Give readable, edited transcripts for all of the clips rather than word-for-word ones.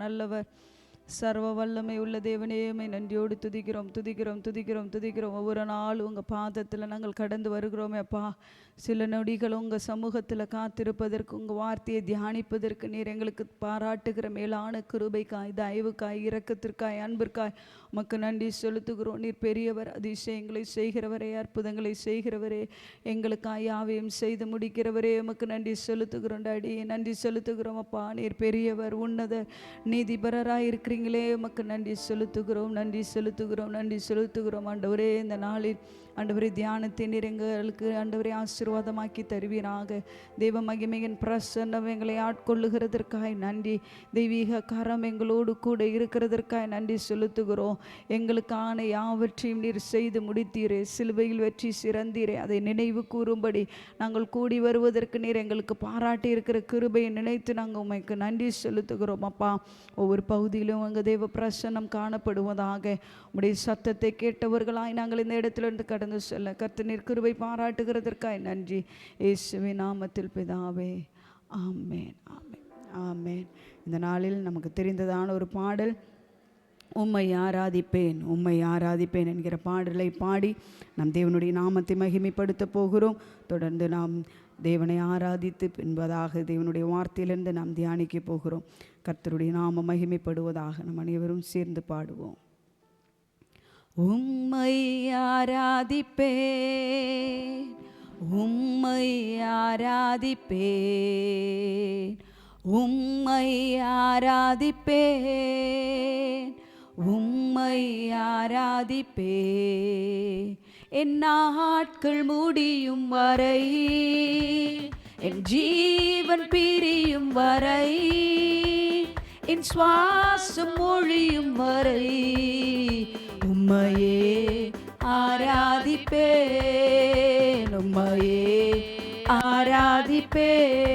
நல்லவர். சர்வ வல்லமை உள்ள தேவனே, உம்மை நன்றியோடு துதிக்கிறோம் துதிக்கிறோம் துதிக்கிறோம் துதிக்கிறோம். ஒவ்வொரு நாளும் உங்கள் பாதத்தில் நாங்கள் கடந்து வருகிறோமே அப்பா. சில நொடிகள் உங்கள் சமூகத்தில் காத்திருப்பதற்கு, உங்கள் வார்த்தையை தியானிப்பதற்கு நீர் எங்களுக்கு பாராட்டுகிற மேலான கிருபைக்காய், தயவுக்காய், இரக்கத்திற்காய், அன்பிற்காய் உமக்கு நன்றி செலுத்துகிறோம். நீர் பெரியவர், அதிசயங்களை செய்கிறவரே, அற்புதங்களை செய்கிறவரே, எங்களுக்காய் யாவையும் செய்து முடிக்கிறவரே, உமக்கு நன்றி செலுத்துகிறோம். டாடி நன்றி செலுத்துகிறோம் அப்பா. நீர் பெரியவர், உன்னத நீதிபரராய் இருக்கிறீங்களே, உமக்கு நன்றி செலுத்துகிறோம் நன்றி செலுத்துகிறோம் நன்றி செலுத்துகிறோம். ஆண்டவரே, இந்த நாளில் ஆண்டவரே தியானத்தை நீர் எங்களுக்கு ஆண்டவரே ஆசீர்வாதமாக்கி தருவீராக. தெய்வ மகிமையின் பிரசன்னம் எங்களை ஆட்கொள்ளுகிறதற்காய் நன்றி. தெய்வீக கரம் எங்களோடு கூட இருக்கிறதற்காய் நன்றி செலுத்துகிறோம். எங்களுக்கான யாவற்றையும் நீர் செய்து முடித்தீரே. சிலுவையில் வெற்றி சிறந்தீரே. அதை நினைவு கூறும்படி நாங்கள் கூடி வருவதற்கு நீர் எங்களுக்கு பாராட்டி இருக்கிற கிருபையை நினைத்து நாங்கள் உமைக்கு நன்றி செலுத்துகிறோம் அப்பா. ஒவ்வொரு பகுதியிலும் உங்கள் தெய்வ பிரசன்னம் காணப்படுவதாக. உடைய சத்தத்தை கேட்டவர்களாய் நாங்கள் இந்த இடத்திலிருந்து கடந்து செல்ல கர்த்தர் நீர் கிருபை பாராட்டுகிறதற்காய் நன்றி. இயேசுவின் நாமத்தில் பிதாவே, ஆமென் ஆமென் ஆமென். இந்த நாளில் நமக்கு தெரிந்ததான ஒரு பாடல், உம்மை ஆராதிப்பேன் உம்மை ஆராதிப்பேன் என்கிற பாடலை பாடி நம் தேவனுடைய நாமத்தை மகிமைப்படுத்த போகிறோம். தொடர்ந்து நாம் தேவனை ஆராதித்து பின்பதாக தேவனுடைய வார்த்தையிலிருந்து நாம் தியானிக்க போகிறோம். கர்த்தருடைய நாம மகிமைப்படுவதாக. நம் அனைவரும் சேர்ந்து பாடுவோம். உம்மை ஆராதிப்பேன் உம்மை ஆராதிப்பேன் உம்மை ஆராதிப்பேன் உம்மை ஆராதிப்பேன். என் நாட்கள் முடியும் வரை, என் ஜீவன் பிரியும் வரை, என் சுவாசம் ஒழியும் வரை உம்மையே ஆராதிப்பேன் உம்மையே ஆராதிப்பேன்.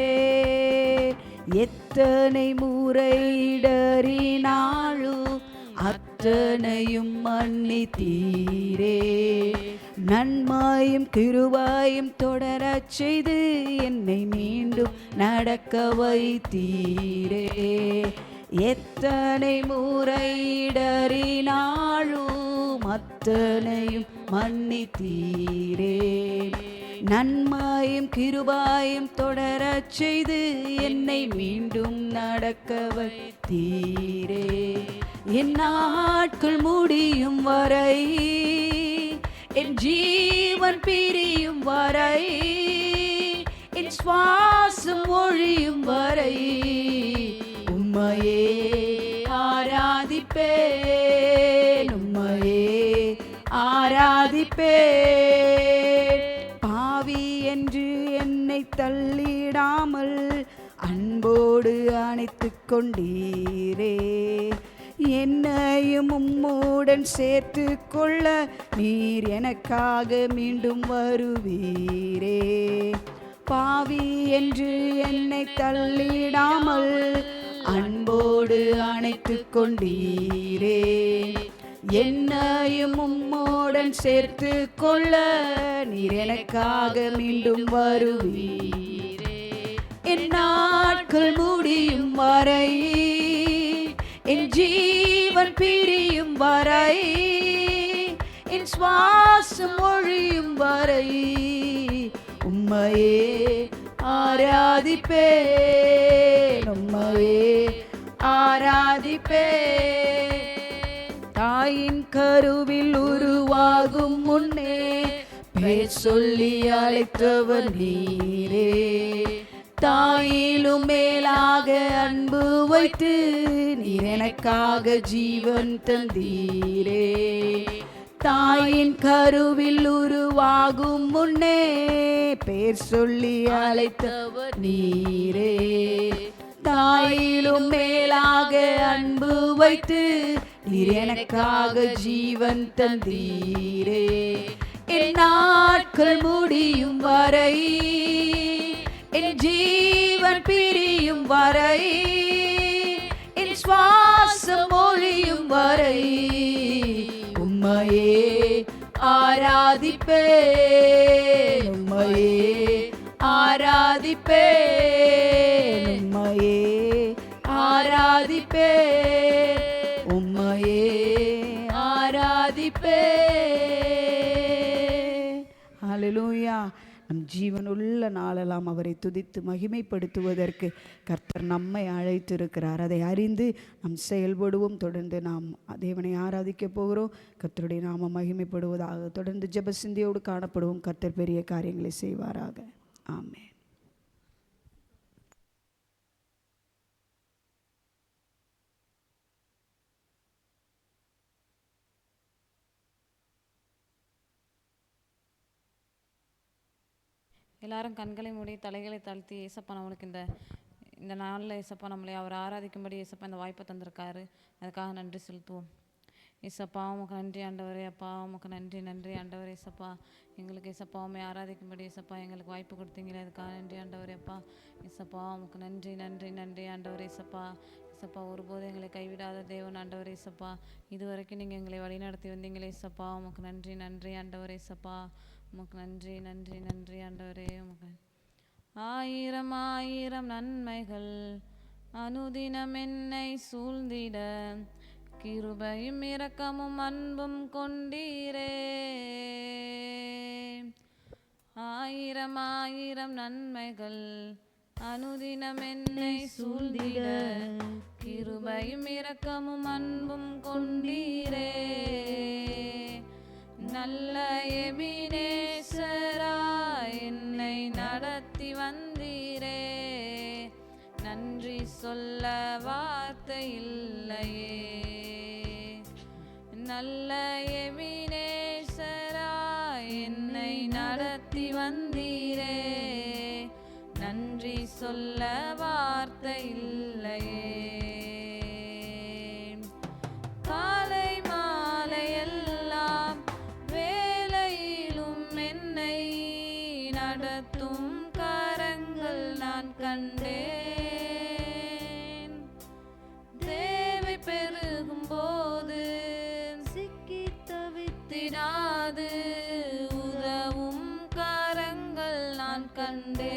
எத்தனை முறையிடறினாலும் அத்தனையும் மன்னித்தீரே. நன்மையும் கிருபையும் தொடரச் செய்து என்னை மீண்டும் நடக்க வைத்தீரே. எத்தனை முறையிடறினாலும் அத்தனையும் மன்னித்தீரே. நன்மையும் கிருபையும் தொடரச் செய்து என்னை மீண்டும் நடக்க வைத்தீரே. என் நாட்கள் முடியும் வரை, என் ஜீவன் பிரியும் வரை, என் சுவாசம் ஒழியும் வரை உம்மையே ஆராதிப்பேன் உம்மையே ஆராதிப்பேன். பாவி என்று என்னை தள்ளிடாமல் அன்போடு அணைத்துக் கொண்டீரே. என்னையும் உம்முடன் சேர்த்து கொள்ள நீர் எனக்காக மீண்டும் வருவீரே. பாவி என்று என்னை தள்ளிடாமல் அன்போடு அணைத்துக் கொண்டீரே. என்னையும் உம்மோடன் சேர்த்து கொள்ள நீர் எனக்காக மீண்டும் வருவீரே. என் நாட்கள் முடியும் வரை, என் ஜீவன் பிரியும் வரை, என் சுவாசம் ஒழியும் வரை உம்மையே ஆராதிப்பேன் உம்மையே ஆராதிப்பேன். தாயின் கருவில் உருவாகும் முன்னே பேர் சொல்லி அழைத்தவர் நீரே. தாயிலும் மேலாக அன்பு வைத்து நீர் எனக்காக ஜீவன் தந்தீரே. தாயின் கருவில் உருவாகும் முன்னே பேர் சொல்லி அழைத்தவர் நீரே. தாயிலும் மேலாக அன்பு வைத்து நீர் எனக்காக ஜீவன் தந்தீரே. என் நாட்கள் முடியும் வரை, என் ஜீவன் பிரியும் வரை, என் சுவாசம் ஒழியும் வரை உம்மையே ஆராதிப்பேன் உம்மையே ஆராதிப்பேன் உம்மையே ஆராதிப்பேன். ஆராதிப்பே, உம்மையே ஆராதிப்பே. ஹல்லேலூயா. நம் ஜீவனுள்ள நாளெல்லாம் அவரை துதித்து மகிமைப்படுத்துவதற்கு கர்த்தர் நம்மை அழைத்திருக்கிறார். அதை அறிந்து நாம் செயல்படுவோம். தொடர்ந்து நாம் தேவனை ஆராதிக்க போகிறோம். கர்த்தருடைய நாமம் மகிமைப்படுவதாக. தொடர்ந்து ஜெப சிந்தையோடு காணப்படுவோம். கர்த்தர் பெரிய காரியங்களை செய்வாராக. ஆமென். எல்லாரும் கண்களை மூடி தலைகளை தாழ்த்தி, ஏசப்பா நம்மளுக்கு இந்த நாளில் ஏசப்பா நம்மளை அவர் ஆராதிக்கும்படி ஏசப்பா இந்த வாய்ப்பை தந்திருக்காரு. அதுக்காக நன்றி செலுத்துவோம். ஏசப்பா உமக்கு நன்றி ஆண்டவரே. அப்பா உமக்கு நன்றி ஆண்டவரே. ஏசப்பா எங்களுக்கு ஏசப்பா உண்மை ஆராதிக்கும்படி ஏசப்பா எங்களுக்கு வாய்ப்பு கொடுத்தீங்களே, அதுக்காக நன்றி ஆண்டவரே. அப்பா ஏசப்பா உமக்கு நன்றி ஆண்டவரே. ஏசப்பா ஒருபோது எங்களை கைவிடாத தேவன் ஆண்டவரே. ஏசப்பா இதுவரைக்கும் நீங்கள் எங்களை வழிநடத்தி வந்தீங்களே ஏசப்பா, உமக்கு நன்றி ஆண்டவரே. ஏசப்பா உமக்கு நன்றி ஆண்டவரே. உமக்கு ஆயிரம் நன்மைகள் அனுதினம் என்னை சூழ்ந்திட, கிருபையும் இரக்கமும் அன்பும் கொண்டீரே. ஆயிரம் நன்மைகள் அனுதினம் என்னை சூழ்ந்திட, கிருபையும் இரக்கமும் அன்பும் கொண்டீரே. நல்ல எபினேசரா என்னை நடத்தி வந்தீரே, நன்றி சொல்ல வார்த்தை இல்லையே. நல்ல எபினேசரா என்னை நடத்தி வந்தீரே, நன்றி சொல்ல வார்த்தை இல்லையே. காலை மாலை எல்லாம் வேலையிலும் என்னை நடத்தும் கரங்கள் நான் கண்டேன். தேவை பெருகும் போது சிக்கி தவித்திடாது உதவும் கரங்கள் நான் கண்டேன்.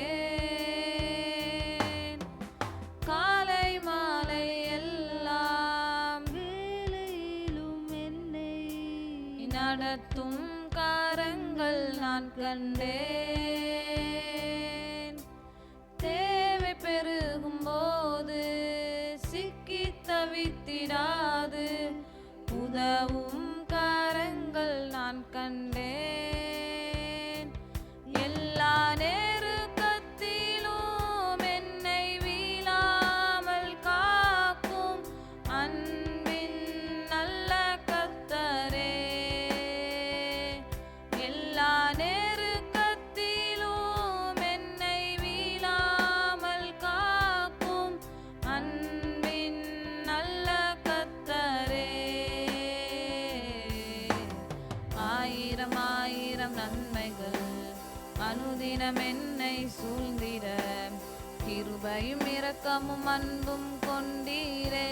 காலை மாலை எல்லாம் வேலையிலும் என்னை நடத்தும் கரங்கள் நான் கண்டேன். தேவை பெருகும் போது சிக்கி தவித்திடாது உதவும் கரங்கள் நான் கண்டேன். எல்லா நேரத்திலும் என்னை வீழாமல் காக்கும் அன்பின் நல்ல கர்த்தரே. எல்லா நேரத்திலும் என்னை வீழாமல் காக்கும் அன்பின் நல்ல கர்த்தரே. ஆயிரம் நன்மைகள் அனுதினம் என்னை சூழ்ந்திட, கிருபையும் இரக்கமும் அன்பும் கொண்டீரே.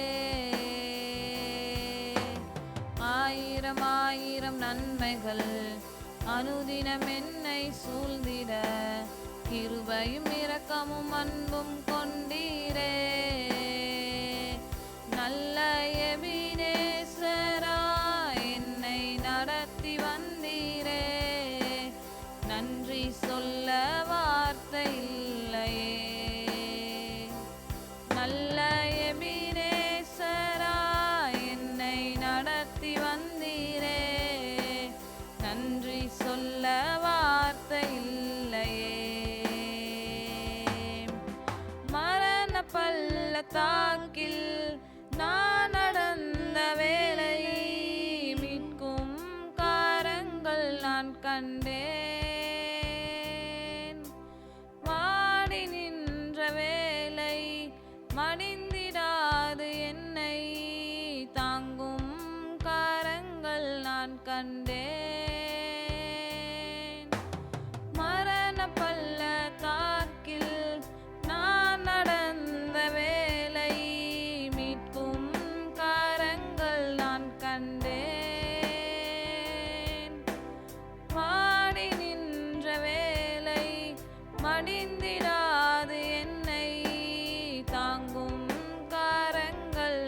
ஆயிரம் நன்மைகள் அனுதினம் என்னை சூழ்ந்திட, கிருபையும் இரக்கமும் அன்பும் கொண்டீரே. நல்ல எபினேசரா என்னை நடத்தி வந்தீரே, நன்றி சொல்ல வார்த்தை இல்லையே. நல்ல எபினேசரா என்னை நடத்தி வந்தீரே, நன்றி சொல்ல வார்த்தை இல்லையே. மரண பள்ளத்தாக்கில் நான் நடந்த வேளை, மீட்கும் காரங்கள் நான் கண்டேன். வாடி நின்ற வேளை மடிந்திடாது என்னை தாங்கும் காரங்கள் நான் கண்டேன். மரண பள்ளத்தாக்கில் நான் நடந்த வேளை, மீட்கும் காரங்கள் நான் கண்டேன். வாடி நின்ற வேளை மடிந்திடாது என்னை தாங்கும் காரங்கள்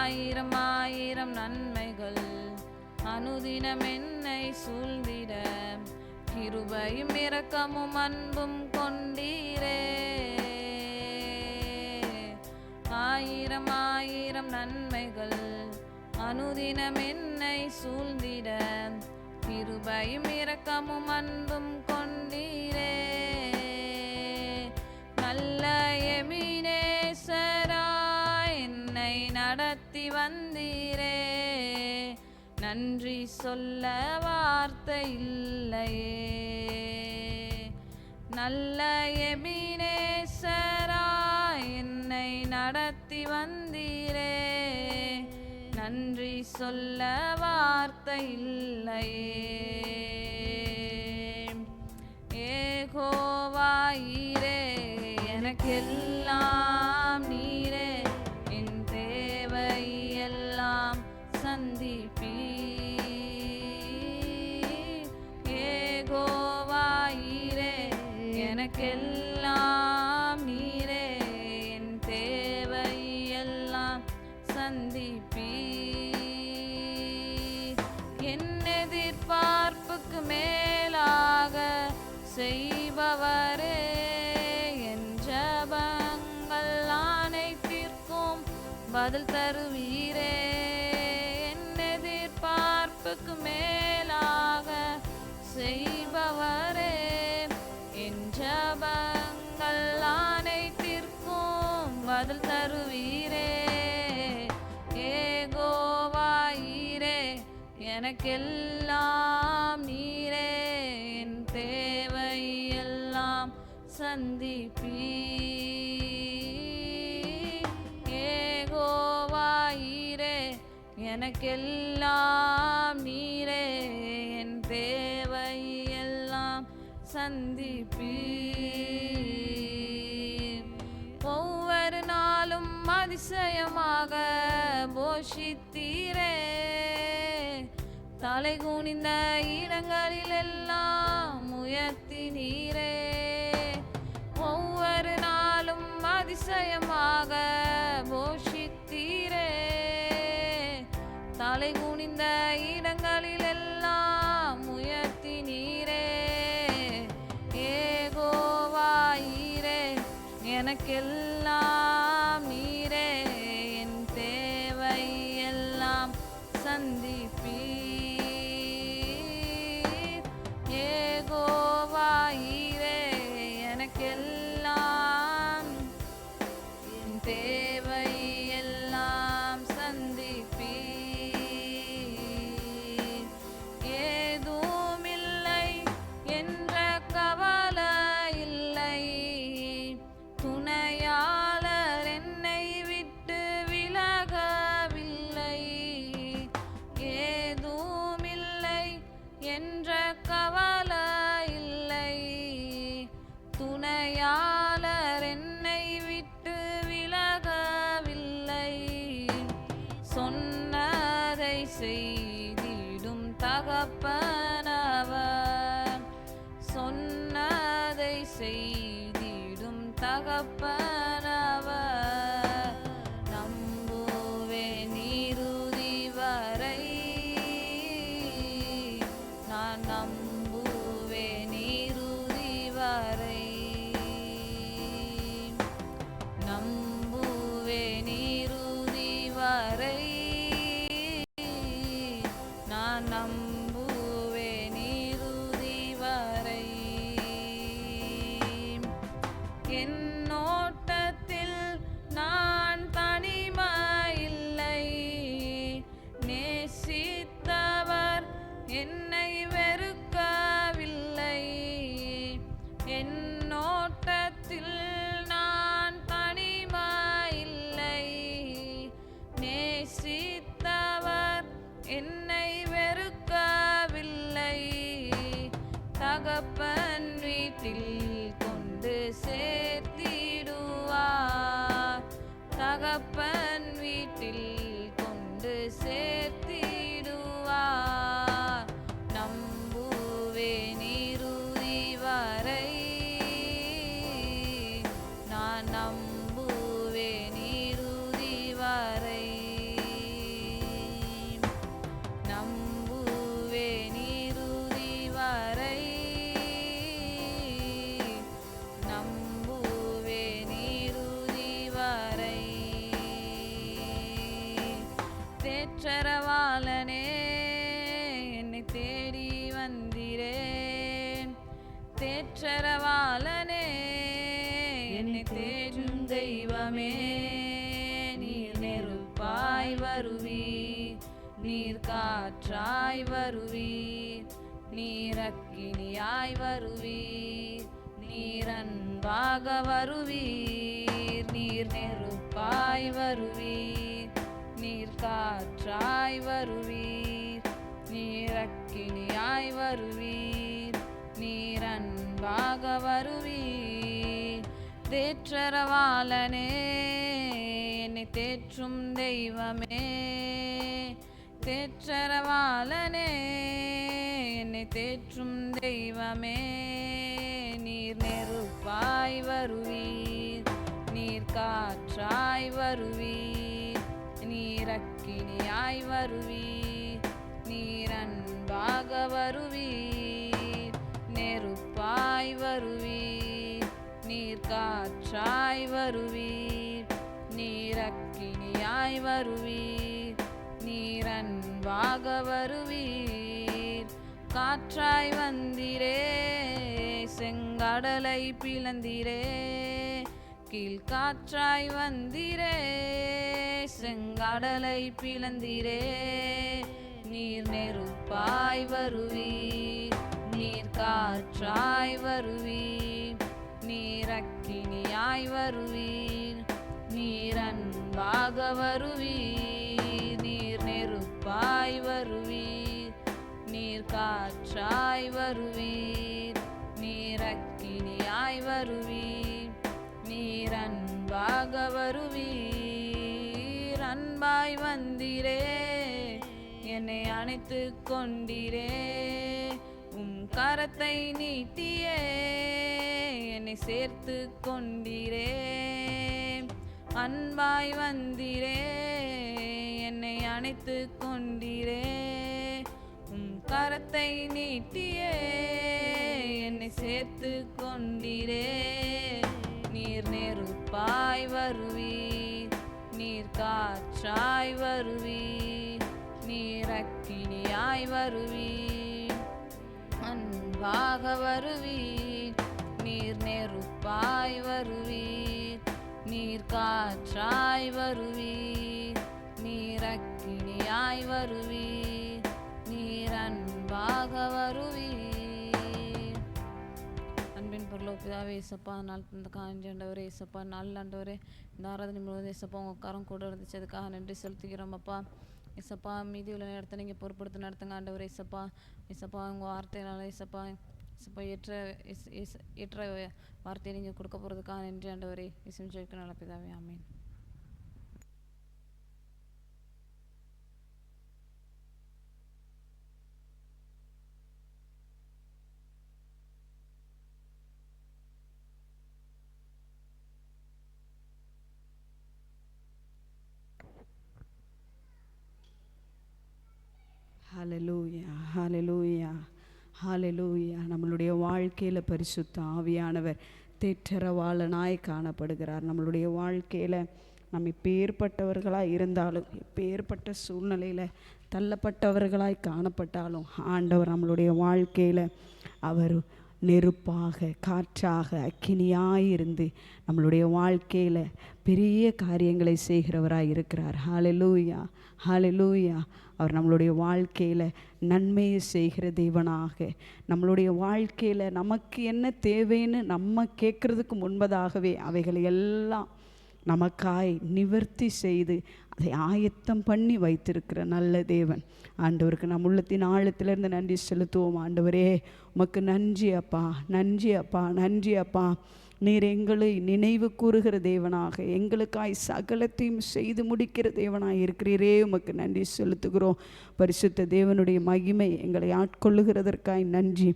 ஆயிரம் ஆயிரம் நன்மைகள் அனுதினம் என்னை சூழ்ந்திட கிருபையும் இரக்கமும் அன்பும் கொண்டீரே. ஆயிரம் ஆயிரம் நன்மைகள் அனுதினம் என்னை சூழ்ந்திட கிருபையும் இரக்கமும் அன்பும் கொண்டீரே. நல்ல எபினேசராய் என்னை நடத்தி வந்தீரே. நன்றி சொல்ல வார்த்தை இல்லையே. நல்ல எபினேசராய் என்னை நடத்தி வந்தீரே. நன்றி சொல்ல வார்த்தை இல்லையே. யெகோவாயீரே எனக்கெல்லாம் நீரே. என் தேவை எல்லாம் சந்திப்பீர். யெகோவாயீரே எனக்கெல்லாம் நீரே. என் தேவை எல்லாம் சந்திப்பீர். என் எதிர்பார்ப்புக்கு மேலாக செய்பவரே. என் ஜெபங்கள் அனைத்திற்கும் பதில் தருவீரே. என் எதிர்பார்ப்புக்கு மேலாக செய்பவரே. என் ஜெபங்கள் அனைத்திற்கும் பதில் தருவீரே. யெகோவாயீரே எனக்கெல்லாம் நீரே. என் தேவை எல்லாம் சந்திப்பீர். யெகோவாயீரே எனக்கெல்லாம் நீரே. என் தேவை எல்லாம் சந்திப்பீர். ஒவ்வொரு நாளும் அதிசயமாக போஷித்தீரே. தலை குனிந்த இடங்களிலெல்லாம் உயர்த்தினீரே. ஒவ்வொரு நாளும் அதிசயமாக போஷித்தீரே. தலை குனிந்த இடங்களிலெல்லாம் உயர்த்தினீரே. யெகோவாயீரே எனக்கெல்லாம் நீரே. என் தேவை எல்லாம் சந்திப்பீர். யெகோவாயீரே எனக்கெல்லாம் என் தேவை எல்லாம் சந்திப்பீர். ஏதுமில்லை என்ற கவலை இல்லை. துணையாளர் என்னை விட்டு விலகவில்லை. ஏதுமில்லை என்ற கவலை இல்லை. துணையாளர் என்னை விட்டு விலகவில்லை. சொன்னதை செய்திடும் தகப்பனவர். சொன்னதை செய்திடும் தகப்பனவர். நம்புவேன் இறுதி வரை. நான் நம்புவேன் இறுதி வரை. நம்புவேன் இறுதி வரை. நான் நம்புவேன் இறுதி வரை. என் ஓட்டத்தில் நான் தனிமையில்லை. நேசித்தவர் என்னை வெறுக்கவில்லை. என் ஓட்டத்தில் நான் தனிமையில்லை. நேசித்தவர் என்னை வெறுக்கவில்லை. தகப்பன் வீட்டில் கொண்டு சேர்த்திடுவார். தகப்பன் வீட்டில் கொண்டு சேர்த்திடுவார். நம்புவேன் இறுதி வரை. நான் நம்புவேன் இறுதி வரை. தேற்றரவாளனே என்னை தேடி வந்திரேன். தேற்றரவாளனே என்னை தேடும் தெய்வமே, நீர் நெருப்பாய் வருவீர், நீர் காற்றாய் வருவீர், நீர் அக்கினியாய் வருவீர், நீர் அன்பாக வருவீர். நீர் நெருப்பாய் வருவீர், நீர் காற்றாய் வருவீர், நீர் அக்கினியாய் வருவீர், நீர் அன்பாக வருவீர். தேற்றரவாளனே என்னை தேற்றும் தெய்வமே, தேற்றரவாளனே என்னை தேற்றும் தெய்வமே, நீர் நெருப்பாய் வருவீர், நீர் காற்றாய் வருவீர், நீர் அக்கினியாய் வருவீர், நீர் அன்பாக வருவீர். நெருப்பாய் வருவீர், நீர் காற்றாய் வருவீர், நீர் அக்கினியாய் வருவீர், நீர் அன்பாக வருவீர். காற்றாய் வந்திரே, செங்கடலை பிளந்திரே, கீழ்காற்றாய் வந்திரே, செங்கடலை பிளந்திரே, நீர் நெருப்பாய் வருவீர், நீர் காற்றாய் வருவீர், நீர் அக்கினியாய் வருவீர், நீர் அன்பாக வருவீர். நீர் நெருப்பாய் வருவீர், நீர் காற்றாய் வருவீர், நீர் அக்கினியாய் வருவீர், நீர் அன்பாக வருவீர். அன்பாய் வந்திரே, என்னை அணைத்து கொண்டிரே, உம் கரத்தை நீட்டியே என்னை சேர்த்து கொண்டிரே. அன்பாய் வந்திரே, என்னை அணைத்து கொண்டிரே, உம் கரத்தை நீட்டியே என்னை சேர்த்து கொண்டிரே. நீர் நெருப்பாய் வருவீர், நீர் காற்றாய் வருவீர், நீர் அக்கினியாய் வருவீர், அன்பாக வருவீர். நீர் நெருப்பாய் வருவீர், நீர் காற்றாய் வருவீர், நீர் அக்கினியாய் வருவீர், நீர் அன்பாக வருவீர். அன்பின் பொருளோ பிதாவே ஏசப்பா, நாள் இந்த காஞ்சி ஆண்டவரே ஏசப்பா, நாள் ஆண்டவரே இந்த ஆராதனை முழுவதும் ஏசப்பா உங்கள் கரம் கூட இருந்துச்சு, அதுக்காக நன்றி செலுத்துகிறோம் அப்பா. ஏசப்பா மீதி உள்ள நேரத்தை நீங்கள் பொறுப்படுத்த நடத்துங்க ஆண்டவரே ஏசப்பா. ஏசப்பா உங்கள் வார்த்தையினால ஏசப்பா ஏசப்பா ஏற்ற வார்த்தையை நீங்கள் கொடுக்க போகிறதுக்காக நன்றி ஆண்டவரே. இசையும் ஜெயிக்க நல்ல பிதாவே, ஆமீன். ஹல்லேலூயா, ஹல்லேலூயா, ஹல்லேலூயா. நம்மளுடைய வாழ்க்கையில் பரிசுத்த ஆவியானவர் தேற்றரவாளனாய் காணப்படுகிறார். நம்மளுடைய வாழ்க்கையில் நம்ம எப்பேற்பட்டவர்களாக இருந்தாலும், எப்பேற்பட்ட சூழ்நிலையில் தள்ளப்பட்டவர்களாய் காணப்பட்டாலும், ஆண்டவர் நம்மளுடைய வாழ்க்கையில் அவர் நெருப்பாக, காற்றாக, அக்கினியாயிருந்து நம்மளுடைய வாழ்க்கையில் பெரிய காரியங்களை செய்கிறவராய் இருக்கிறார். ஹல்லேலூயா, ஹல்லேலூயா. அவர் நம்மளுடைய வாழ்க்கையில் நன்மையை செய்கிற தேவனாக, நம்மளுடைய வாழ்க்கையில் நமக்கு என்ன தேவைன்னு நம்ம கேட்குறதுக்கு முன்பதாகவே அவைகளை எல்லாம் நமக்காய் நிவர்த்தி செய்து அதை ஆயத்தம் பண்ணி வைத்திருக்கிற நல்ல தேவன். ஆண்டவருக்கு நம் உள்ளத்தின் ஆழத்திலிருந்து நன்றி செலுத்துவோம். ஆண்டவரே உமக்கு நன்றி அப்பா, நன்றி அப்பா, நன்றி அப்பா. நீர் எங்களை நினைவு கூறுகிற தேவனாக, எங்களுக்காய் சகலத்தையும் செய்து முடிக்கிற தேவனாக இருக்கிறீரே, உமக்கு நன்றி செலுத்துகிறோம். பரிசுத்த தேவனுடைய மகிமை எங்களை ஆட்கொள்ளுகிறதற்காய் நன்றி.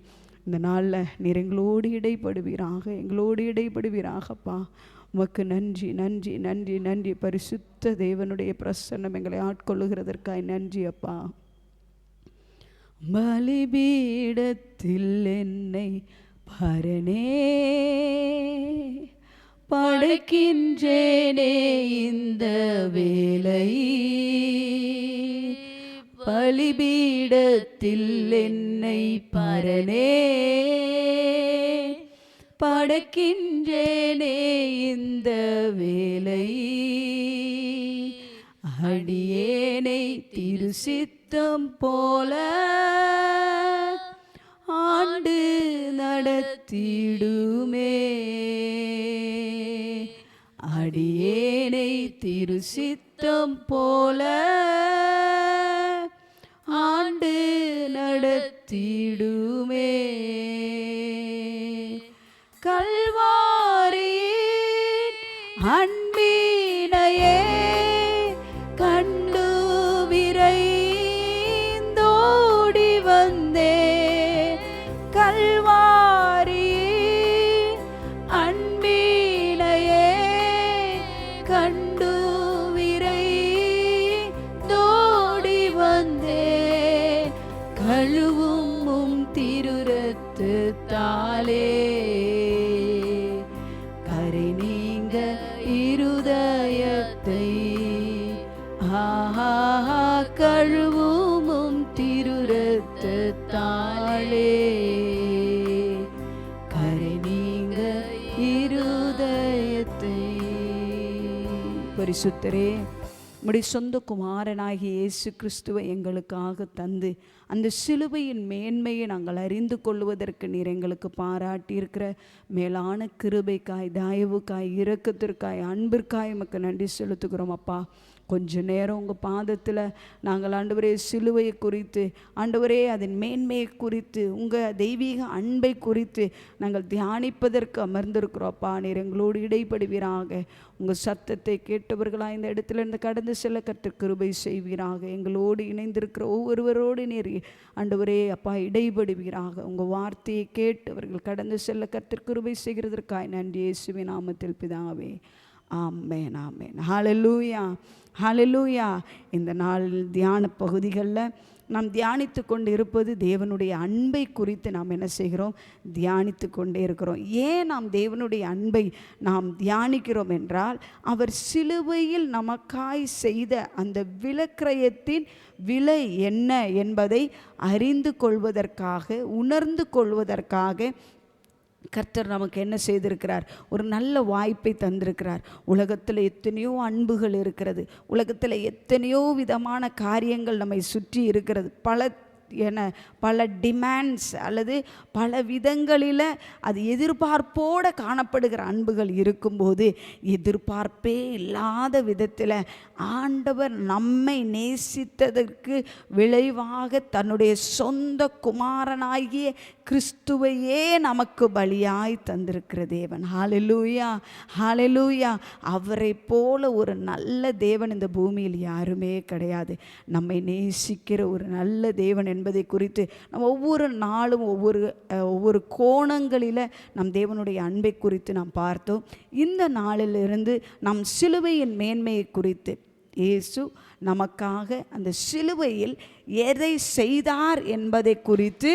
இந்த நாளில் நீர் எங்களோடு இடைப்படுவீராக, எங்களோடு இடைப்படுவீராகப்பா. உமக்கு நன்றி, நன்றி, நன்றி, நன்றி. பரிசுத்த தேவனுடைய பிரசன்னம் எங்களை ஆட்கொள்ளுகிறதற்காய் நன்றி அப்பா. பலிபீடத்தில் என்னை பரனே படைக்கின்றேனே இந்த வேளை, பலிபீடத்தில் என்னை பரனே படைக்கின்றேனே இந்த வேலை. அடியேனை திருசித்தம் போல ஆண்டு நடத்திடுமே. அடியேனை திருசித்தம் போல ஆண்டு நடத்திடுமே. கல்வாரியின் அன்பினையே கண்டு விரைந்தோடி வந்தே. கல்வாரியின் அன்பினையே கண்டு விரைந்தோடி வந்தே. கழுவும் திருரத்தாலே கரை நீங்க இருதயத்தை. கழுவும் திருரத்தாலே கரை நீங்க இருதயத்தை. பரிசுத்தரே, உம்முடைய சொந்த குமாரனாகிய இயேசு கிறிஸ்துவை எங்களுக்காக தந்து அந்த சிலுவையின் மேன்மையை நாங்கள் அறிந்து கொள்வதற்கு நீர் எங்களுக்கு பாராட்டியிருக்கிற மேலான கிருபைக்காய், தயவுக்காய், இரக்கத்திற்காய், அன்பிற்காய் உமக்கு நன்றி செலுத்துகிறோம் அப்பா. கொஞ்ச நேரம் உங்கள் பாதத்தில் நாங்கள் ஆண்டவரே சிலுவையை குறித்து, ஆண்டவரே அதன் மேன்மையை குறித்து, உங்கள் தெய்வீக அன்பை குறித்து நாங்கள் தியானிப்பதற்கு அமர்ந்திருக்கிறோப்பா. நீர் எங்களோடு இடைப்படுவீராக. உங்கள் சத்தத்தை கேட்டவர்களாக இந்த இடத்துல இருந்து கடந்து செல்ல கர்த்தர் கிருபை செய்வீராக. எங்களோடு இணைந்திருக்கிற ஒவ்வொருவரோடு நீர் ஆண்டவரே அப்பா இடைப்படுவீராக. உங்கள் வார்த்தையை கேட்டவர்கள் கடந்து செல்ல கர்த்தர் கிருபை செய்கிறதற்காய் நன்றி இயேசுவின் நாமத்தில் பிதாவே. ஆமென், ஆமென். ஹல்லேலூயா, ஹல்லேலூயா. இந்த நாள் தியான பகுதிகளில் நாம் தியானித்து கொண்டு இருப்பது தேவனுடைய அன்பை குறித்து நாம் என்ன செய்கிறோம்? தியானித்து கொண்டே இருக்கிறோம். ஏன் நாம் தேவனுடைய அன்பை நாம் தியானிக்கிறோம் என்றால், அவர் சிலுவையில் நமக்காய் செய்த அந்த விலைக்கிரயத்தின் விலை என்ன என்பதை அறிந்து கொள்வதற்காக, உணர்ந்து கொள்வதற்காக கர்த்தர் நமக்கு என்ன செய்திருக்கிறார்? ஒரு நல்ல வாய்ப்பை தந்திருக்கிறார். உலகத்தில் எத்தனையோ அன்புகள் இருக்கிறது. உலகத்தில் எத்தனையோ விதமான காரியங்கள் நம்மை சுற்றி இருக்கிறது. பல டிமாண்ட்ஸ் அல்லது பல விதங்களில் அது எதிர்பார்ப்போடு காணப்படுகிற அன்புகள் இருக்கும்போது, எதிர்பார்ப்பே இல்லாத விதத்தில் ஆண்டவர் நம்மை நேசித்ததற்கு விளைவாக தன்னுடைய சொந்த குமாரனாகிய கிறிஸ்துவையே நமக்கு பலியாய் தந்திருக்கிற தேவன். ஹல்லேலூயா, ஹல்லேலூயா. அவரை போல ஒரு நல்ல தேவன் இந்த பூமியில் யாருமே கிடையாது. நம்மை நேசிக்கிற ஒரு நல்ல தேவன் என்பதை குறித்து நம்ம ஒவ்வொரு நாளும் ஒவ்வொரு கோணங்களில் நம் தேவனுடைய அன்பை குறித்து நாம் பார்த்தோம். இந்த நாளிலிருந்து நம் சிலுவையின் மேன்மையை குறித்து, இயேசு நமக்காக அந்த சிலுவையில் எதை செய்தார் என்பதை குறித்து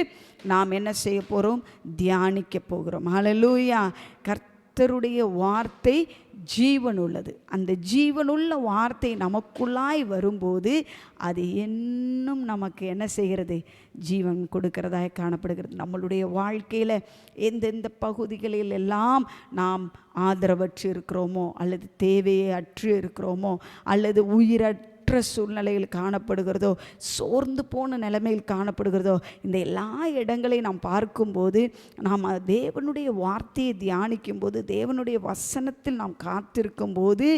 நாம் என்ன செய்ய போகிறோம்? தியானிக்க போகிறோம். ஹல்லேலூயா. கர்த்தருடைய வார்த்தை ஜீவன் உள்ளது. அந்த ஜீவனுள்ள வார்த்தை நமக்குள்ளாய் வரும்போது அது இன்னும் நமக்கு என்ன செய்கிறது? ஜீவன் கொடுக்கிறதாய் காணப்படுகிறது. நம்மளுடைய வாழ்க்கையில் எந்தெந்த பகுதிகளில் எல்லாம் நாம் ஆதரவற்று இருக்கிறோமோ, அல்லது தேவையை அற்று இருக்கிறோமோ, அல்லது உயிரற்ற சூழ்நிலையில் காணப்படுகிறதோ, சோர்ந்து போன நிலைமையில் காணப்படுகிறதோ, இந்த எல்லா இடங்களையும் நாம் பார்க்கும்போது, நாம் தேவனுடைய வார்த்தையை தியானிக்கும் போது, தேவனுடைய வசனத்தில் நாம் காத்திருக்கும் போது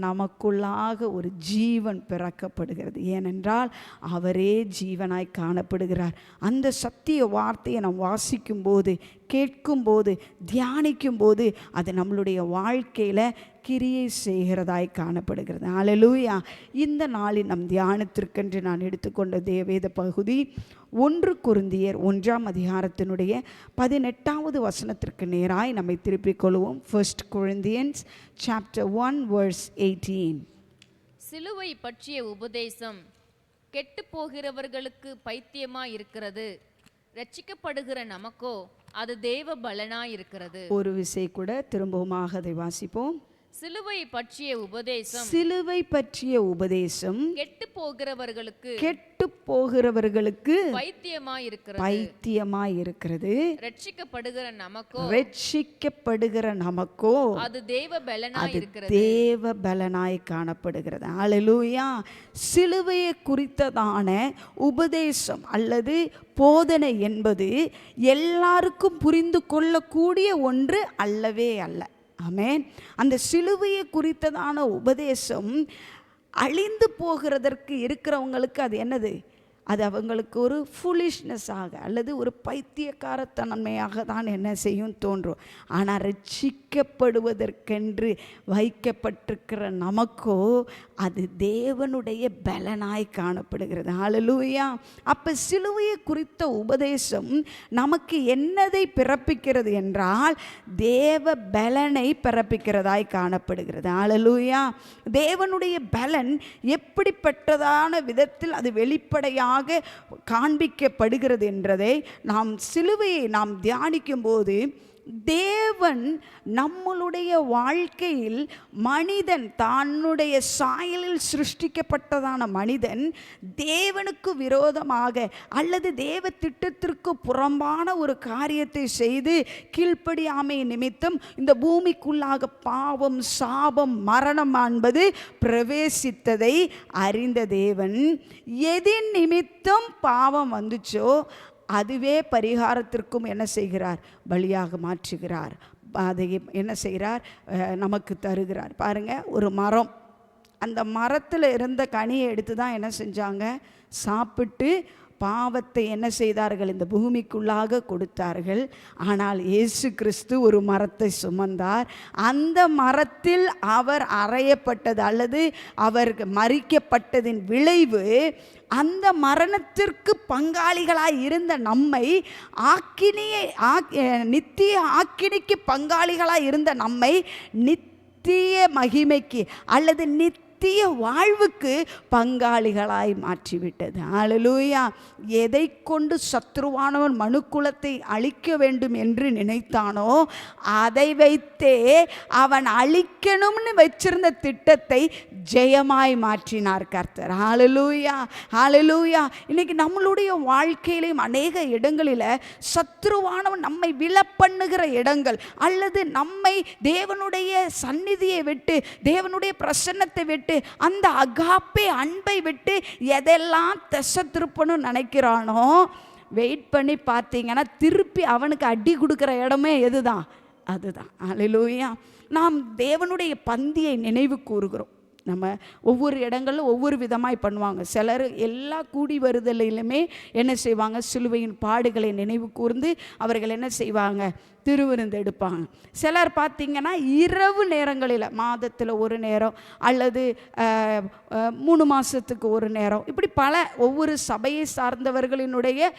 நமக்குள்ளாக ஒரு ஜீவன் பிறக்கப்படுகிறது. ஏனென்றால் அவரே ஜீவனாய் காணப்படுகிறார். அந்த சத்திய வார்த்தையை நாம் வாசிக்கும்போது, கேட்கும்போது, தியானிக்கும்போது அது நம்மளுடைய வாழ்க்கையில் கிரியை செய்கிறதாய் காணப்படுகிறது. ஹல்லேலூயா. இந்த நாளில் நம் தியானத்திற்கென்று நான் எடுத்துக்கொண்ட வேத பகுதி 1 கொரிந்தியர் 1ஆம் அதிகாரத்தினுடைய 18வது வசனத்திற்கு நேராய் நம்மை திருப்பிக் கொள்வோம். 1 Corinthians chapter 1 verse 18. சிலுவை பற்றிய உபதேசம் கெட்டு போகிறவர்களுக்கு பைத்தியமாய் இருக்கிறது, ரட்சிக்கப்படுகிற நமக்கோ அது தேவ பலனாய் இருக்கிறது. ஒரு விசை கூட திரும்பவுமாக அதை வாசிப்போம். சிலுவை பற்றிய உபதேசம் சிலுவை பற்றிய உபதேசம் கெட்டு போகிறவர்களுக்கு போகிறவர்களுக்கு பைத்தியமாயிருக்கிறது. பைத்தியமாயிருக்கிறது. ரட்சிக்கப்படுகிற நமக்கோ ரட்சிக்கப்படுகிற நமக்கோ அது தேவ பலனாயிருக்கிறது. தேவ பலனாய் காணப்படுகிறது. அல்லேலூயா. சிலுவையை குறித்ததான உபதேசம் அல்லது போதனை என்பது எல்லாருக்கும் புரிந்து கொள்ளக்கூடிய ஒன்று அல்லவே அல்ல. ஆமென். அந்த சிலுவையை குறித்ததான உபதேசம் அழிந்து போகிறதற்கு இருக்கிறவங்களுக்கு அது என்னது? அது அவங்களுக்கு ஒரு ஃபுலிஷ்னஸாக அல்லது ஒரு பைத்தியக்காரத்தன்மையாக தான் என்ன செய்யும் தோன்றும். ஆனால் ரட்சிக்கப்படுவதற்கென்று வைக்கப்பட்டிருக்கிற நமக்கோ அது தேவனுடைய பலனாய் காணப்படுகிறது. ஹல்லேலூயா. அப்போ சிலுவையை குறித்த உபதேசம் நமக்கு என்னதை பிறப்பிக்கிறது என்றால் தேவ பலனை பிறப்பிக்கிறதாய் காணப்படுகிறது. ஹல்லேலூயா. தேவனுடைய பலன் எப்படிப்பட்டதான விதத்தில் அது வெளிப்படையாக காண்பிக்கப்படுகிறது என்றதை நாம் சிலுவையை நாம் தியானிக்கும் போது தேவன் நம்மளுடைய வாழ்க்கையில் மனிதன் தன்னுடைய சாயலில் சிருஷ்டிக்கப்பட்டதான மனிதன் தேவனுக்கு விரோதமாக அல்லது தேவ திட்டத்திற்கு புறம்பான ஒரு காரியத்தை செய்து கீழ்ப்படியாமை நிமித்தம் இந்த பூமிக்குள்ளாக பாவம், சாபம், மரணம் என்பது பிரவேசித்ததை அறிந்த தேவன் எதின் நிமித்தம் பாவம் வந்துச்சோ அதுவே பரிகாரத்திற்கும் என்ன செய்கிறார்? பலியாக மாற்றுகிறார். அதை என்ன செய்கிறார்? நமக்கு தருகிறார். பாருங்கள், ஒரு மரம், அந்த மரத்தில் இருந்த கனியை எடுத்து தான் என்ன செஞ்சாங்க? சாப்பிட்டு பாவத்தை என்ன செய்தார்கள்? இந்த பூமிக்குள்ளாக கொடுத்தார்கள். ஆனால் இயேசு கிறிஸ்து ஒரு மரத்தை சுமந்தார். அந்த மரத்தில் அவர் அறையப்பட்டது அல்லது அவர் மரிக்கப்பட்டதின் விளைவு அந்த மரணத்திற்கு பங்காளிகளாய் இருந்த நம்மை நித்திய ஆக்கினிக்கு பங்காளிகளாய் இருந்த நம்மை நித்திய மகிமைக்கு அல்லது நித்திய வாழ்வுக்கு பங்காளிகளாய் மாற்றிவிட்டது. ஹல்லேலூயா. எதை கொண்டு சத்ருவானவன் மனுக்குலத்தை அழிக்க வேண்டும் என்று நினைத்தானோ அதை வைத்தே அவன் அழிக்கணும்னு வச்சிருந்த திட்டத்தை ஜெயமாய் மாற்றினார் கர்த்தர். ஹல்லேலூயா. ஹல்லேலூயா. இன்னைக்கு நம்மளுடைய வாழ்க்கையிலும் அநேக இடங்களில் சத்ருவானவன் நம்மை விழப்பண்ணுகிற இடங்கள் அல்லது நம்மை தேவனுடைய சந்நிதியை விட்டு தேவனுடைய பிரசன்னத்தை விட்டு அந்த அகாப்பே அன்பை விட்டு எதெல்லாம் திசை திருப்பணும்னு நினைக்கிறானோ வெயிட் பண்ணி பார்த்தீங்கன்னா திருப்பி அவனுக்கு அடி கொடுக்குற இடமே எதுதான்? அதுதான். ஹல்லேலூயா. நாம் தேவனுடைய பந்தியை நினைவு கூறுகிறோம். நம்ம ஒவ்வொரு இடங்களில் ஒவ்வொரு விதமாய் பண்ணுவாங்க. சிலர் எல்லா கூடி வருதலிலுமே என்ன செய்வாங்க? சிலுவையின் பாடுகளை நினைவு கூர்ந்து அவர்கள் என்ன செய்வாங்க? திருவிருந்து எடுப்பாங்க. சிலர் பார்த்திங்கன்னா இரவு நேரங்களில் மாதத்தில் ஒரு நேரம் அல்லது 3 மாதத்துக்கு ஒரு நேரம் இப்படி பல ஒவ்வொரு சபையை சார்ந்தவர்களினுடைய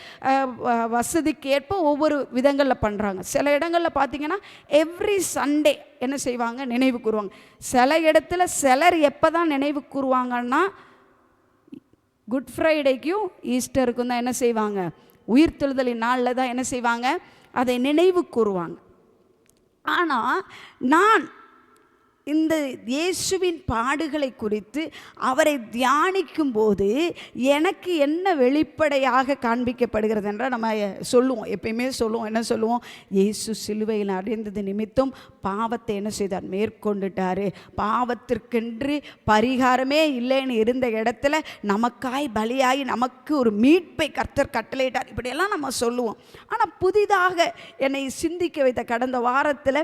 வசதிக்கு ஏற்ப ஒவ்வொரு விதங்களில் பண்ணுறாங்க. சில இடங்களில் பார்த்திங்கன்னா எவ்ரி சண்டே என்ன செய்வாங்க? நினைவு கூறுவாங்க. சில இடத்துல சிலர் எப்போ தான் நினைவு கூறுவாங்கன்னா குட் ஃப்ரைடேக்கும் ஈஸ்டருக்கும் தான் என்ன செய்வாங்க? உயிர்த்தெழுதலின் நாளில் தான் என்ன செய்வாங்க? அதை நினைவு கூறுவாங்க. ஆனால் நான் இந்த இயேசுவின் பாடுகளை குறித்து அவரை தியானிக்கும் போது எனக்கு என்ன வெளிப்படையாக காண்பிக்கப்படுகிறது என்றால் நம்ம சொல்லுவோம், எப்பயுமே சொல்லுவோம், என்ன சொல்லுவோம்? இயேசு சிலுவையில் அடைந்தது நிமித்தம் பாவத்தை என்ன செய்தார்? மேற்கொண்டுட்டார். பாவத்திற்கென்று பரிகாரமே இல்லைன்னு இருந்த இடத்துல நமக்காய் பலியாகி நமக்கு ஒரு மீட்பை கர்த்தர் கட்டளையிட்டார். இப்படியெல்லாம் நம்ம சொல்லுவோம். ஆனால் புதிதாக என்னை சிந்திக்க வைத்த கடந்த வாரத்தில்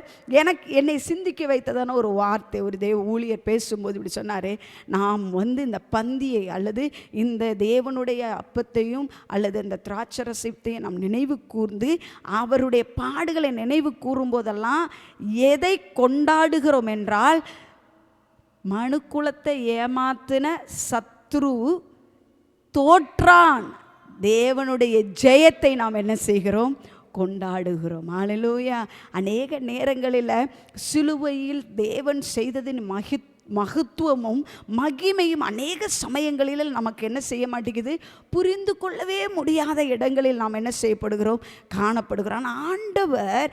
என்னை சிந்திக்க வைத்ததான ஒரு வார்த்தை, ஒரு தேவ ஊழியர் பேசும்போது இப்படி சொன்னார், நாம் இந்த பந்தியை அல்லது இந்த தேவனுடைய அப்பத்தையும் அல்லது இந்த திராட்சரசத்தையும் நாம் நினைவு கூர்ந்து அவருடைய பாடுகளை நினைவு கூறும்போதெல்லாம் எதை கொண்டாடுகிறோம் என்றால் மனுக்குலத்தை ஏமாத்தின சத்ரு தோற்றான். தேவனுடைய ஜெயத்தை நாம் என்ன செய்கிறோம்? கொண்டாடுகிறோம். ஹல்லேலூயா. அநேக நேரங்களில் சிலுவையில் தேவன் செய்ததின் மகத்துவமும் மகிமையும் அநேக சமயங்களில் நமக்கு என்ன செய்ய மாட்டேங்குது? புரிந்து கொள்ளவே முடியாத இடங்களில் நாம் என்ன செய்யப்படுகிறோம்? காணப்படுகிறோம். ஆண்டவர்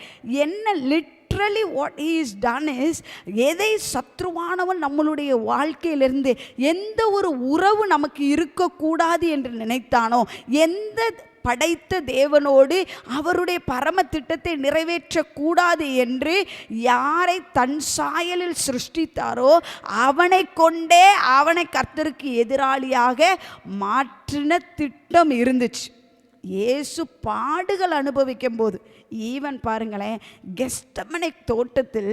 என்ன லிட்டரலாக literally what he is done is, எதை சத்ருவானவன் நம்மளுடைய வாழ்க்கையிலிருந்து எந்த ஒரு உறவு நமக்கு இருக்கக்கூடாது என்று நினைத்தானோ, எந்த படைத்த தேவனோடு அவருடைய பரம திட்டத்தை நிறைவேற்றக்கூடாது என்று யாரை தன் சாயலில் சிருஷ்டித்தாரோ அவனை கொண்டே அவனை கர்த்தருக்கு எதிராளியாக மாற்றின திட்டம் இருந்துச்சு. இயேசு பாடுகள் அனுபவிக்கும் போது, ஈவன் பாருங்களேன், கெத்செமனே தோட்டத்தில்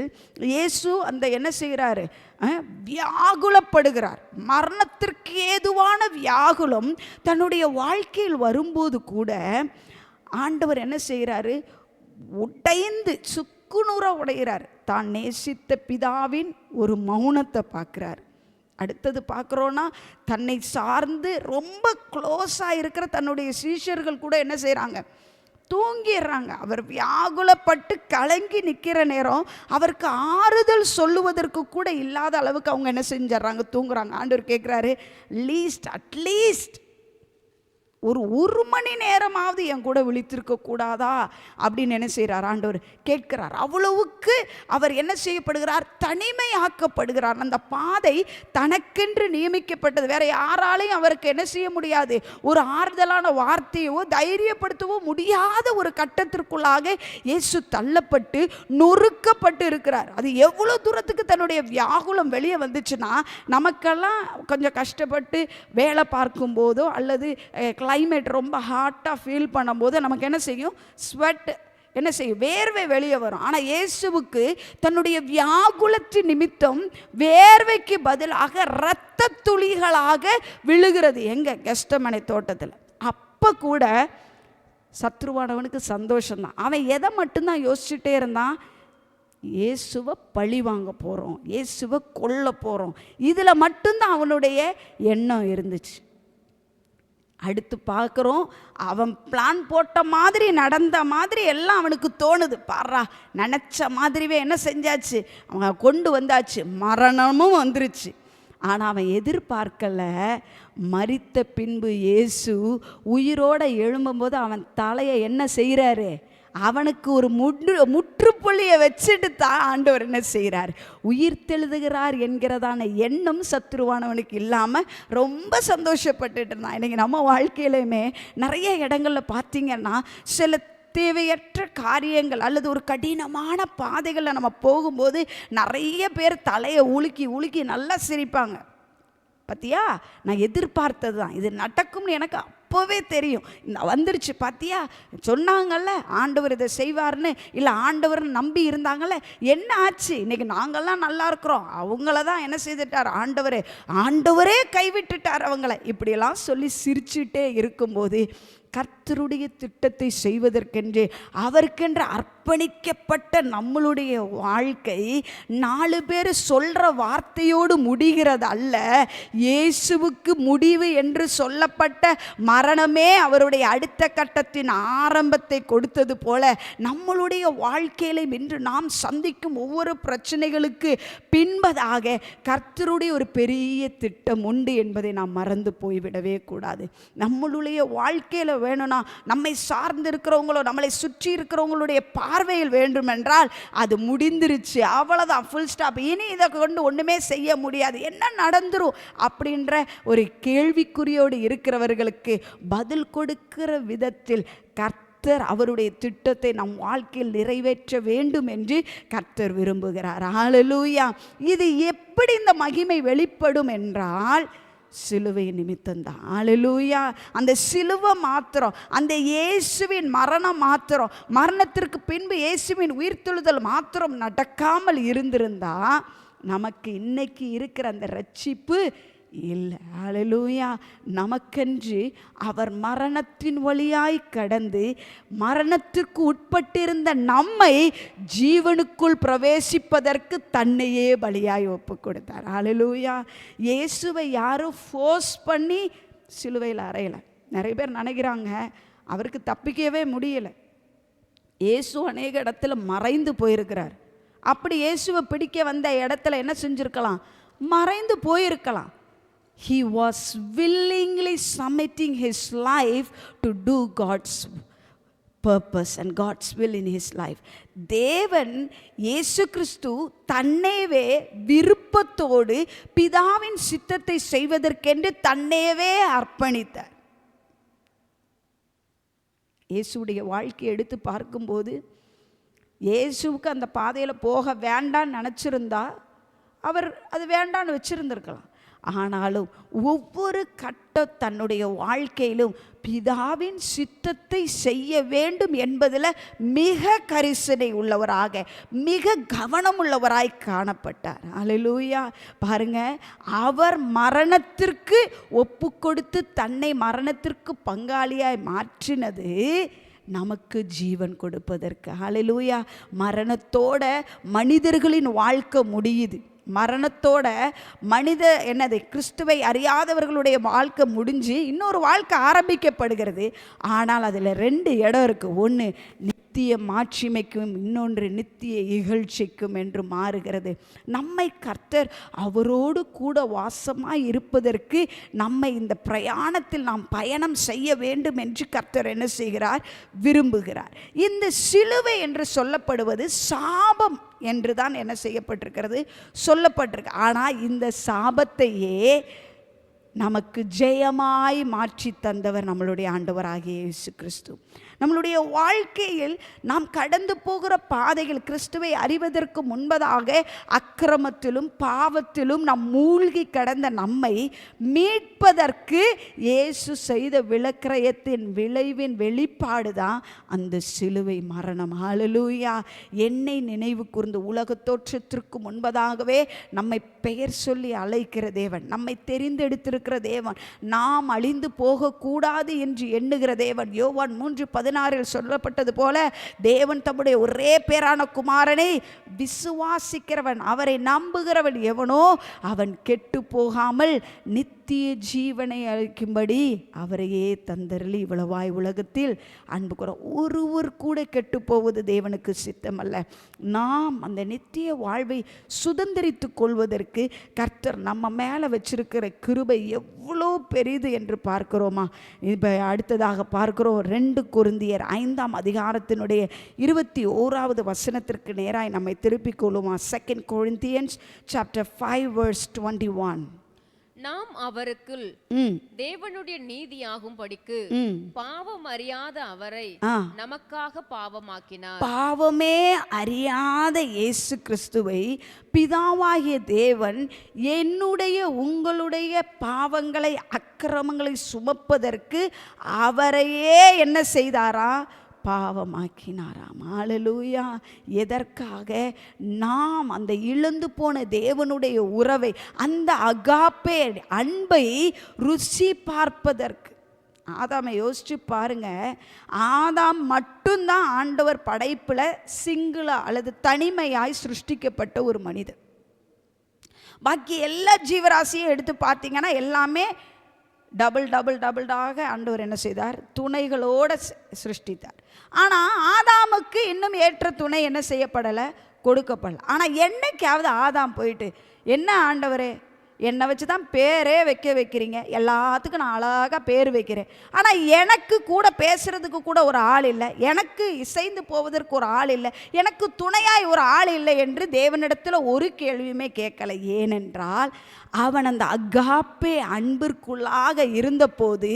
இயேசு அந்த என்ன செய்கிறாரு, வியாகுலப்படுகிறார். மரணத்திற்கு ஏதுவான வியாகுலம் தன்னுடைய வாழ்க்கையில் வரும்போது கூட ஆண்டவர் என்ன செய்கிறாரு, உடைந்து சுக்குநூற உடைகிறார். தான் நேசித்த பிதாவின் ஒரு மௌனத்தை பார்க்குறார். அடுத்தது பார்க்குறோன்னா, தன்னை சார்ந்து ரொம்ப க்ளோஸாக இருக்கிற தன்னுடைய சீஷர்கள் கூட என்ன செய்கிறாங்க, தூங்கிடுறாங்க. அவர் வியாகுலப்பட்டு கலங்கி நிற்கிற நேரம் அவருக்கு ஆறுதல் சொல்லுவதற்கு கூட இல்லாத அளவுக்கு அவங்க என்ன செஞ்சிடறாங்க, தூங்குறாங்க. ஆண்டவர் கேட்குறாரு, அட்லீஸ்ட் ஒரு மணி நேரமாவது என் கூட விழித்திருக்க கூடாதா அப்படின்னு என்ன செய்கிறார், ஆண்டவர் கேட்கிறார். அவ்வளவுக்கு அவர் என்ன செய்யப்படுகிறார், தனிமையாக்கப்படுகிறார். அந்த பாதை தனக்கென்று நியமிக்கப்பட்டது. வேற யாராலையும் அவருக்கு என்ன செய்ய முடியாது, ஒரு ஆறுதலான வார்த்தையோ தைரியப்படுத்தவோ முடியாத ஒரு கட்டத்திற்குள்ளாக இயேசு தள்ளப்பட்டு நொறுக்கப்பட்டு இருக்கிறார். அது எவ்வளோ தூரத்துக்கு தன்னுடைய வியாகுலம் வெளியே வந்துச்சுன்னா, நமக்கெல்லாம் கொஞ்சம் கஷ்டப்பட்டு வேலை பார்க்கும்போதோ அல்லது கிளைமேட் ரொம்ப ஹாட்டாக ஃபீல் பண்ணும்போது நமக்கு என்ன செய்யும், ஸ்வெட் என்ன செய்யும், வேர்வை வெளியே வரும். ஆனால் இயேசுவுக்கு தன்னுடைய வியாகுலத்தின் நிமித்தம் வேர்வைக்கு பதிலாக இரத்த துளிகளாக விழுகிறது. எங்க, கெத்செமனே தோட்டத்தில். அப்போ கூட சத்ருவானவனுக்கு சந்தோஷம்தான். அவன் எதை மட்டும்தான் யோசிச்சுட்டே இருந்தான், இயேசுவை பழி வாங்க போகிறோம், இயேசுவை கொல்ல போகிறோம். இதில் மட்டும்தான் அவனுடைய எண்ணம் இருந்துச்சு. அடுத்து பார்க்குறோம், அவன் பிளான் போட்ட மாதிரி நடந்த மாதிரி எல்லாம் அவனுக்கு தோணுது. பாரா, நினச்ச மாதிரிவே என்ன செஞ்சாச்சு, அவன் கொண்டு வந்தாச்சு, மரணமும் வந்துருச்சு. ஆனால் அவன் எதிர்பார்க்கலை, மரித்த பின்பு இயேசு உயிரோடு எழும்பும்போது அவன் தலையை என்ன செய்கிறாரு, அவனுக்கு ஒரு முற்றுப்புள்ளியை வச்சுட்டு தான் ஆண்டவர் என்ன செய்கிறார், உயிர் தெழுதுகிறார் என்கிறதான எண்ணம் சத்ருவானவனுக்கு இல்லாமல் ரொம்ப சந்தோஷப்பட்டுட்டு இருந்தான். இன்றைக்கி நம்ம வாழ்க்கையிலுமே நிறைய இடங்களில் பார்த்திங்கன்னா, சில தேவையற்ற காரியங்கள் அல்லது ஒரு கடினமான பாதைகளில் நம்ம போகும்போது நிறைய பேர் தலையை உலுக்கி நல்லா சிரிப்பாங்க. பார்த்தியா, நான் எதிர்பார்த்தது தான், இது நடக்கும்னு எனக்கு அப்போவே தெரியும், வந்துருச்சு பார்த்தியா, சொன்னாங்கல்ல ஆண்டவர் இதை செய்வார்னு, இல்லை ஆண்டவர் நம்பி இருந்தாங்கல்ல, என்ன ஆச்சு, இன்றைக்கி நாங்கள்லாம் நல்லா இருக்கிறோம், அவங்கள தான் என்ன செய்துட்டார் ஆண்டவரே கைவிட்டுட்டார் அவங்கள, இப்படியெல்லாம் சொல்லி சிரிச்சுட்டே இருக்கும்போது கர்த்தருடைய திட்டத்தை செய்வதற்கென்று அவருக்கென்று அர்ப்பணிக்கப்பட்ட நம்மளுடைய வாழ்க்கை 4 பேர் சொல்கிற வார்த்தையோடு முடிகிறது அல்ல. இயேசுவுக்கு முடிவு என்று சொல்லப்பட்ட மரணமே அவருடைய அடுத்த கட்டத்தின் ஆரம்பத்தை கொடுத்தது போல நம்மளுடைய வாழ்க்கையில இன்று நாம் சந்திக்கும் ஒவ்வொரு பிரச்சனைகளுக்கு பின்பதாக கர்த்தருடைய ஒரு பெரிய திட்டம் உண்டு என்பதை நாம் மறந்து போய்விடவே கூடாது. நம்மளுடைய வாழ்க்கையில் வேணும்னா, நம்மை சார்ந்து இருக்கிறவங்களோ நம்மளை சுற்றி இருக்கிறவங்களுடைய பார்வையில் வேண்டுமென்றால் அது முடிந்துருச்சு, அவ்வளோதான், ஃபுல் ஸ்டாப், இனி இதை கொண்டு ஒன்றுமே செய்ய முடியாது, என்ன நடந்துரும் அப்படின்ற ஒரு கேள்விக்குறியோடு இருக்கிறவர்களுக்கு பதில் கொடுக்கிற விதத்தில் கர்த்தர் அவருடைய திட்டத்தை நம் வாழ்க்கையில் நிறைவேற்ற வேண்டும் என்று கர்த்தர் விரும்புகிறார். ஹல்லேலூயா. இது எப்படி இந்த மகிமை வெளிப்படும் என்றால் சிலுவை நிமித்தம்தான். ஹல்லேலூயா. அந்த சிலுவை மாத்திரம், அந்த இயேசுவின் மரணம் மாத்திரம், மரணத்திற்கு பின்பு இயேசுவின் உயிர்த்தெழுதல் மாத்திரம் நடக்காமல் இருந்திருந்தா நமக்கு இன்னைக்கு இருக்கிற அந்த ரட்சிப்பு இல்லை. ஹல்லேலூயா. நமக்கென்று அவர் மரணத்தின் வழியாய் கடந்து மரணத்திற்கு உட்பட்டிருந்த நம்மை ஜீவனுக்குள் பிரவேசிப்பதற்கு தன்னையே பலியாய் ஒப்பு கொடுத்தார். ஹல்லேலூயா. இயேசுவை யாரும் ஃபோர்ஸ் பண்ணி சிலுவையில் அறையலை. நிறைய பேர் நினைக்கிறாங்க அவருக்கு தப்பிக்கவே முடியலை. இயேசு அநேக இடத்துல மறைந்து போயிருக்கிறார். அப்படி இயேசுவை பிடிக்க வந்த இடத்துல என்ன செஞ்சுருக்கலாம், மறைந்து போயிருக்கலாம். He was willingly submitting his life to do God's purpose and God's will in his life. தேவன் இயேசு கிறிஸ்து தன்னைவே விருப்பத்தோடு பிதாவின் சித்தத்தை செய்வதற்கென்று தன்னையவே அர்ப்பணித்தார். இயேசுடைய வாழ்க்கையை எடுத்து பார்க்கும்போது இயேசுவுக்கு அந்த பாதையில் போக வேண்டான்னு நினச்சிருந்தா அவர் அது வேண்டான்னு வச்சிருந்திருக்கலாம். ஆனாலும் ஒவ்வொரு கட்டம் தன்னுடைய வாழ்க்கையிலும் பிதாவின் சித்தத்தை செய்ய வேண்டும் என்பதில் மிக கரிசனை உள்ளவராக, மிக கவனம் உள்ளவராய் காணப்பட்டார். அல்லேலூயா. பாருங்க, அவர் மரணத்திற்கு ஒப்பு கொடுத்து தன்னை மரணத்திற்கு பங்காளியாய் மாற்றினது நமக்கு ஜீவன் கொடுப்பதற்கு. அல்லேலூயா. மரணத்தோட மனிதர்களின் வாழ்க்கை முடியுது. மரணத்தோட கிறிஸ்துவை அறியாதவர்களுடைய வாழ்க்கை முடிஞ்சு இன்னொரு வாழ்க்கை ஆரம்பிக்கப்படுகிறது. ஆனால் அதில் 2 இடம் இருக்குது. ஒன்று நித்திய மாட்சிமைக்கும், இன்னொன்று நித்திய இகழ்ச்சிக்கும் என்று மாறுகிறது. நம்மை கர்த்தர் அவரோடு கூட வாசமாய் இருப்பதற்கு நம்மை இந்த பிரயாணத்தில் நாம் பயணம் செய்ய வேண்டும் என்று கர்த்தர் என்ன செய்கிறார்? விரும்புகிறார். இந்த சிலுவை என்று சொல்லப்படுவது சாபம் என்று தான் என்ன செய்யப்பட்டிருக்கிறது? சொல்லப்பட்டிருக்கு. ஆனால் இந்த சாபத்தையே நமக்கு ஜெயமாய் மாற்றி தந்தவர் நம்மளுடைய ஆண்டவராகிய இயேசு கிறிஸ்து. நம்மளுடைய வாழ்க்கையில் நாம் கடந்து போகிற பாதைகள், கிறிஸ்துவை அறிவதற்கு முன்பதாக அக்கிரமத்திலும் பாவத்திலும் நாம் மூழ்கி கடந்த நம்மை மீட்பதற்கு இயேசு செய்த விலக்கிரயத்தின் விளைவின் வெளிப்பாடு தான் அந்த சிலுவை மரணம். ஹல்லேலூயா. என்னை நினைவு கூர்ந்து உலக தோற்றத்திற்கு முன்பதாகவே நம்மை பெயர் சொல்லி அழைக்கிற தேவன், நம்மை தெரிந்தெடுத்திருக்கிற தேவன், நாம் அழிந்து போகக்கூடாது என்று எண்ணுகிற தேவன். யோவான் 3:16 சொல்லப்பட்டது போல தேவன் தம்முடைய ஒரே பேரான குமாரனை விசுவாசிக்கிறவன், அவரை நம்புகிறவன் எவனோ அவன் கெட்டு போகாமல் நித்திய ஜீவனை அளிக்கும்படி அவரையே தந்தருளி இவ்வளவாய் உலகத்தில் அன்பு கூற. ஒருவர் கூட கெட்டு போவது தேவனுக்கு சித்தமல்ல. நாம் அந்த நித்திய வாழ்வை சுதந்திரித்து கொள்வதற்கு கர்த்தர் நம்ம மேலே வச்சிருக்கிற கிருபை எவ்வளோ பெரிது என்று பார்க்கிறோமா? இப்போ அடுத்ததாக பார்க்கிறோம் 2 கொரிந்தியர் 5ஆம் அதிகாரத்தினுடைய 21வது வசனத்திற்கு நேராய் நம்மை திருப்பிக் கொள்ளுமா? 2 Corinthians chapter 5 verse 21. நாம் அவருக்குள் தேவனுடைய நீதியாகும் படிக்கு பாவம் அறியாத அவரை நமக்காக பாவமாக்கினார். பாவமே அறியாத இயேசு கிறிஸ்துவை பிதாவாகிய தேவன் என்னுடைய உங்களுடைய பாவங்களை அக்கிரமங்களை சுமப்பதற்கு அவரையே என்ன செய்தாரா? பாவமாக்கினாராம். ஹல்லேலூயா. எதற்காக? நாம் அந்த இழந்து போன தேவனுடைய உறவை, அந்த அகாப்பே அன்பை ருசி பார்ப்பதற்கு. ஆதாமை யோசிச்சு பாருங்க. ஆதாம் மட்டும்தான் ஆண்டவர் படைப்பில் சிங்கிளா அல்லது தனிமையாய் சிருஷ்டிக்கப்பட்ட ஒரு மனிதன். பாக்கி எல்லா ஜீவராசியும் எடுத்து பார்த்தீங்கன்னா எல்லாமே டபுளாக ஆண்டவர் என்ன செய்தார்? துணைகளோடு சிருஷ்டித்தார். ஆனால் ஆதாமுக்கு இன்னும் ஏற்ற துணை என்ன செய்யப்படலை? கொடுக்கப்படலை. ஆனால் என்னைக்காவது ஆதாம் போயிட்டு, என்ன ஆண்டவரே என்னை வச்சு தான் பேரே வைக்கிறீங்க, எல்லாத்துக்கும் நான் அழகாக பேர் வைக்கிறேன், ஆனால் எனக்கு கூட பேசுகிறதுக்கு கூட ஒரு ஆள் இல்லை, எனக்கு இசைந்து போவதற்கு ஒரு ஆள் இல்லை, எனக்கு துணையாய் ஒரு ஆள் இல்லை என்று தேவனிடத்தில் ஒரு கேள்வியுமே கேட்கலை. ஏனென்றால் அவன் அந்த அகாப்பே அன்பிற்குள்ளாக இருந்தபோது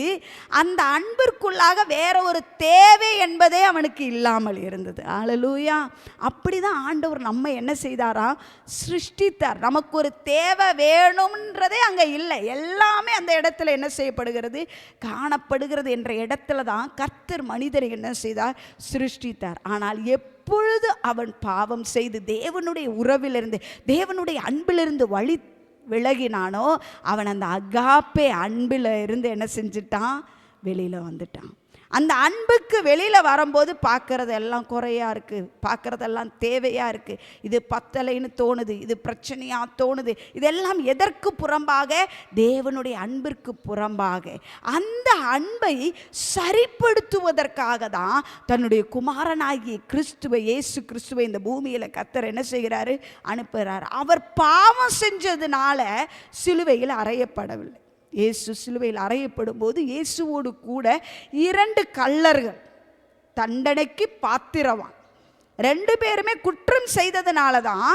அந்த அன்பிற்குள்ளாக வேற ஒரு தேவை என்பதே அவனுக்கு இல்லாமல் இருந்தது. ஹல்லேலூயா. அப்படி தான் ஆண்டவர் நம்ம என்ன செய்தாரா? சிருஷ்டித்தார். நமக்கு ஒரு தேவை வேணும்ன்றதே அங்கே இல்லை, எல்லாமே அந்த இடத்துல என்ன செய்யப்படுகிறது? காணப்படுகிறது என்ற இடத்துல தான் கர்த்தர் மனிதரை என்ன செய்தார்? சிருஷ்டித்தார். ஆனால் எப்பொழுது அவன் பாவம் செய்து தேவனுடைய உறவிலிருந்து, தேவனுடைய அன்பிலிருந்து விலகினானோ அவன் அந்த அகாப்பே அன்பில் இருந்து என்ன செஞ்சிட்டான்? வெளியில் வந்துட்டான். அந்த அன்புக்கு வெளியில் வரும்போது பார்க்குறதெல்லாம் குறையாக இருக்குது, பார்க்குறதெல்லாம் தேவையாக இருக்குது, இது பத்தலைன்னு தோணுது, இது பிரச்சனையாக தோணுது. இதெல்லாம் எதற்கு புறம்பாக? தேவனுடைய அன்பிற்கு புறம்பாக. அந்த அன்பை சரிப்படுத்துவதற்காக தான் தன்னுடைய குமாரனாகிய கிறிஸ்துவை, இயேசு கிறிஸ்துவை இந்த பூமியில் கர்த்தர் என்ன செய்கிறாரு? அனுப்புகிறார். அவர் பாவம் செஞ்சதுனால சிலுவையில் அறையப்படவில்லை. இயேசு சிலுவையில் அறையப்படும் போது இயேசுவோடு கூட 2 கள்ளர்கள், தண்டனைக்கு பாத்திரவான். 2 பேருமே குற்றம் செய்ததுனால தான்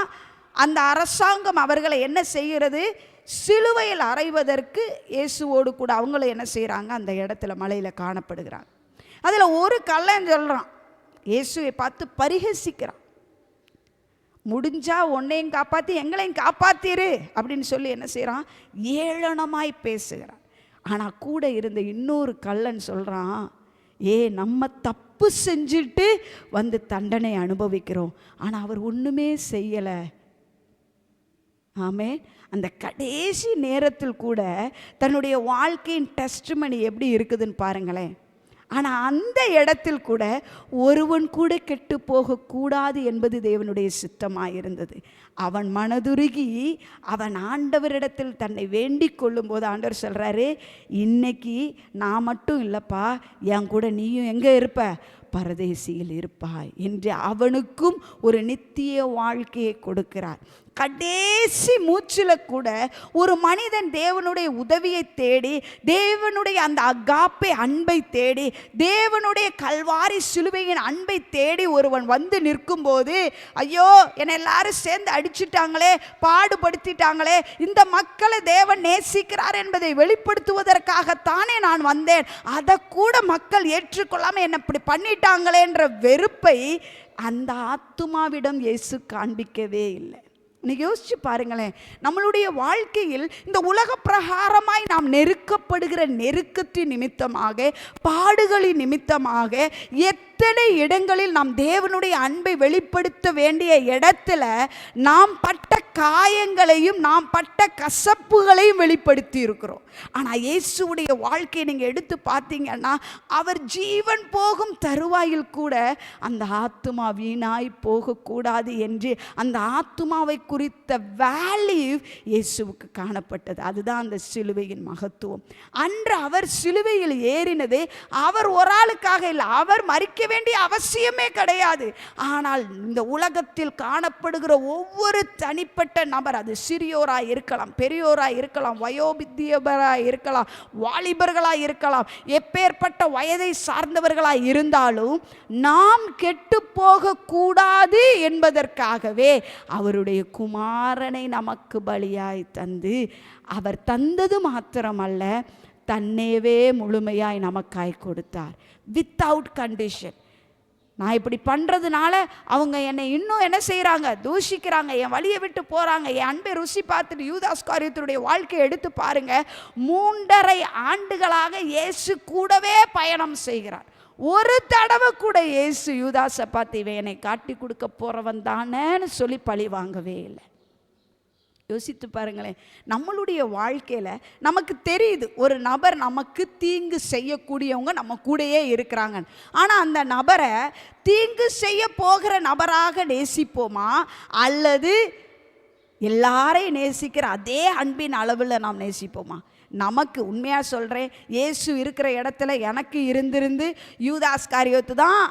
அந்த அரசாங்கம் அவர்களை என்ன செய்கிறது, சிலுவையில் அறைவதற்கு இயேசுவோடு கூட அவங்களும் என்ன செய்கிறாங்க, அந்த இடத்துல மலையில் காணப்படுகிறாங்க. அதில் ஒரு கள்ளன் சொல்கிறான், இயேசுவை பார்த்து பரிகசிக்கிறான், முடிஞ்சா உன்னையும் காப்பாற்றி எங்களையும் காப்பாத்திரு அப்படின்னு சொல்லி என்ன செய்கிறான், ஏளனமாய் பேசுகிறான். ஆனால் கூட இருந்த இன்னொரு கள்ளன் சொல்கிறான், நம்ம தப்பு செஞ்சுட்டு வந்து தண்டனை அனுபவிக்கிறோம், ஆனால் அவர் ஒன்றுமே செய்யலை. ஆமே. அந்த கடைசி நேரத்தில் கூட தன்னுடைய வாழ்க்கையின் டெஸ்ட்மனி எப்படி இருக்குதுன்னு பாருங்களேன். ஆனால் அந்த இடத்தில் கூட ஒருவன் கூட கெட்டு போகக்கூடாது என்பது தேவனுடைய சித்தமாக இருந்தது. அவன் மனதுருகி அவன் ஆண்டவரிடத்தில் தன்னை வேண்டிக் கொள்ளும்போது ஆண்டவர் சொல்கிறாரு, இன்னைக்கு நான் மட்டும் இல்லைப்பா, என் கூட நீயும் எங்கே இருப்ப, பரதேசியில் இருப்பாய் என்று அவனுக்கும் ஒரு நித்திய வாழ்க்கையை கொடுக்கிறார். கடைசி மூச்சில் கூட ஒரு மனிதன் தேவனுடைய உதவியை தேடி, தேவனுடைய அந்த அகாப்பை அன்பை தேடி, தேவனுடைய கல்வாரி சிலுவையின் அன்பை தேடி ஒருவன் வந்து நிற்கும்போது, ஐயோ என்னை எல்லாரும் சேர்ந்து அடிச்சுட்டாங்களே, பாடுபடுத்திட்டாங்களே, இந்த மக்களை தேவன் நேசிக்கிறார் என்பதை வெளிப்படுத்துவதற்காகத்தானே நான் வந்தேன், அதை கூட மக்கள் ஏற்றுக்கொள்ளாமல் என்னை இப்படி பண்ணிட்டாங்களேன்ற வெறுப்பை அந்த ஆத்துமாவிடம் இயேசு காண்பிக்கவே இல்லை. இன்னைக்கு யோசிச்சு பாருங்களேன், நம்மளுடைய வாழ்க்கையில் இந்த உலக பிரகாரமாய் நாம் நெருக்கப்படுகிற நெருக்கத்தின் நிமித்தமாக, பாடுகளின் நிமித்தமாக எத்தனை இடங்களில் நாம் தேவனுடைய அன்பை வெளிப்படுத்த வேண்டிய இடத்துல நாம் பட்ட காயங்களையும் நாம் பட்ட கசப்புகளையும் வெளிப்படுத்தி இருக்கிறோம். ஆனால் இயேசுடைய வாழ்க்கையை நீங்கள் எடுத்து பார்த்தீங்கன்னா, அவர் ஜீவன் போகும் தருவாயில் கூட அந்த ஆத்துமா வீணாய் போகக்கூடாது என்று அந்த ஆத்துமாவை குறித்த வேல்யூ இயேசுவுக்கு காணப்பட்டது. அதுதான் அந்த சிலுவையின் மகத்துவம். அன்று அவர் சிலுவையில் ஏறினது அவர் ஒரு ஆளுக்காக இல்லை, அவர் மரிக்க வேண்டிய அவசியமே கிடையாது. ஆனால் இந்த உலகத்தில் காணப்படுகிற ஒவ்வொரு தனிப்பட்ட நபர், அது சிறியோராய் இருக்கலாம், பெரியோராய் இருக்கலாம், வயோதிபராய் இருக்கலாம், வாலிபர்களாய் இருக்கலாம், எப்பேற்பட்ட வயதை சார்ந்தவர்களாய் இருந்தாலும் நாம் கெட்டு போக கூடாது என்பதற்காகவே அவருடைய குமாரனை நமக்கு பலியாய் தந்து, அவர் தந்தது மாத்திரமல்ல, தன்னையவே முழுமையாய் நமக்காய் கொடுத்தார். Without condition. நான் இப்படி பண்ணுறதுனால அவங்க என்னை இன்னும் என்ன செய்கிறாங்க, தூஷிக்கிறாங்க, என் வழியை விட்டு போகிறாங்க, என் அன்பை ருசி பார்த்துட்டு. யூதாஸ் காரியத்தினுடைய வாழ்க்கையை எடுத்து பாருங்க. 3.5 ஆண்டுகளாக இயேசு கூடவே பயணம் செய்கிறார். ஒரு தடவை கூட இயேசு யூதாஸை பார்த்து இவன் என்னை காட்டி கொடுக்க போகிறவன் தானேன்னு சொல்லி பழி வாங்கவே இல்லை. யோசித்து பாருங்களேன், நம்மளுடைய வாழ்க்கையில் நமக்கு தெரியுது ஒரு நபர் நமக்கு தீங்கு செய்யக்கூடியவங்க நம்ம கூடயே இருக்கிறாங்க. ஆனால் அந்த நபரை தீங்கு செய்ய போகிற நபராக நேசிப்போமா, அல்லது எல்லாரையும் நேசிக்கிற அதே அன்பின் அளவில் நாம் நேசிப்போமா? நமக்கு உண்மையாக சொல்கிறேன், இயேசு இருக்கிற இடத்துல எனக்கு இருந்திருந்து யூதாஸ் காரியத்து தான்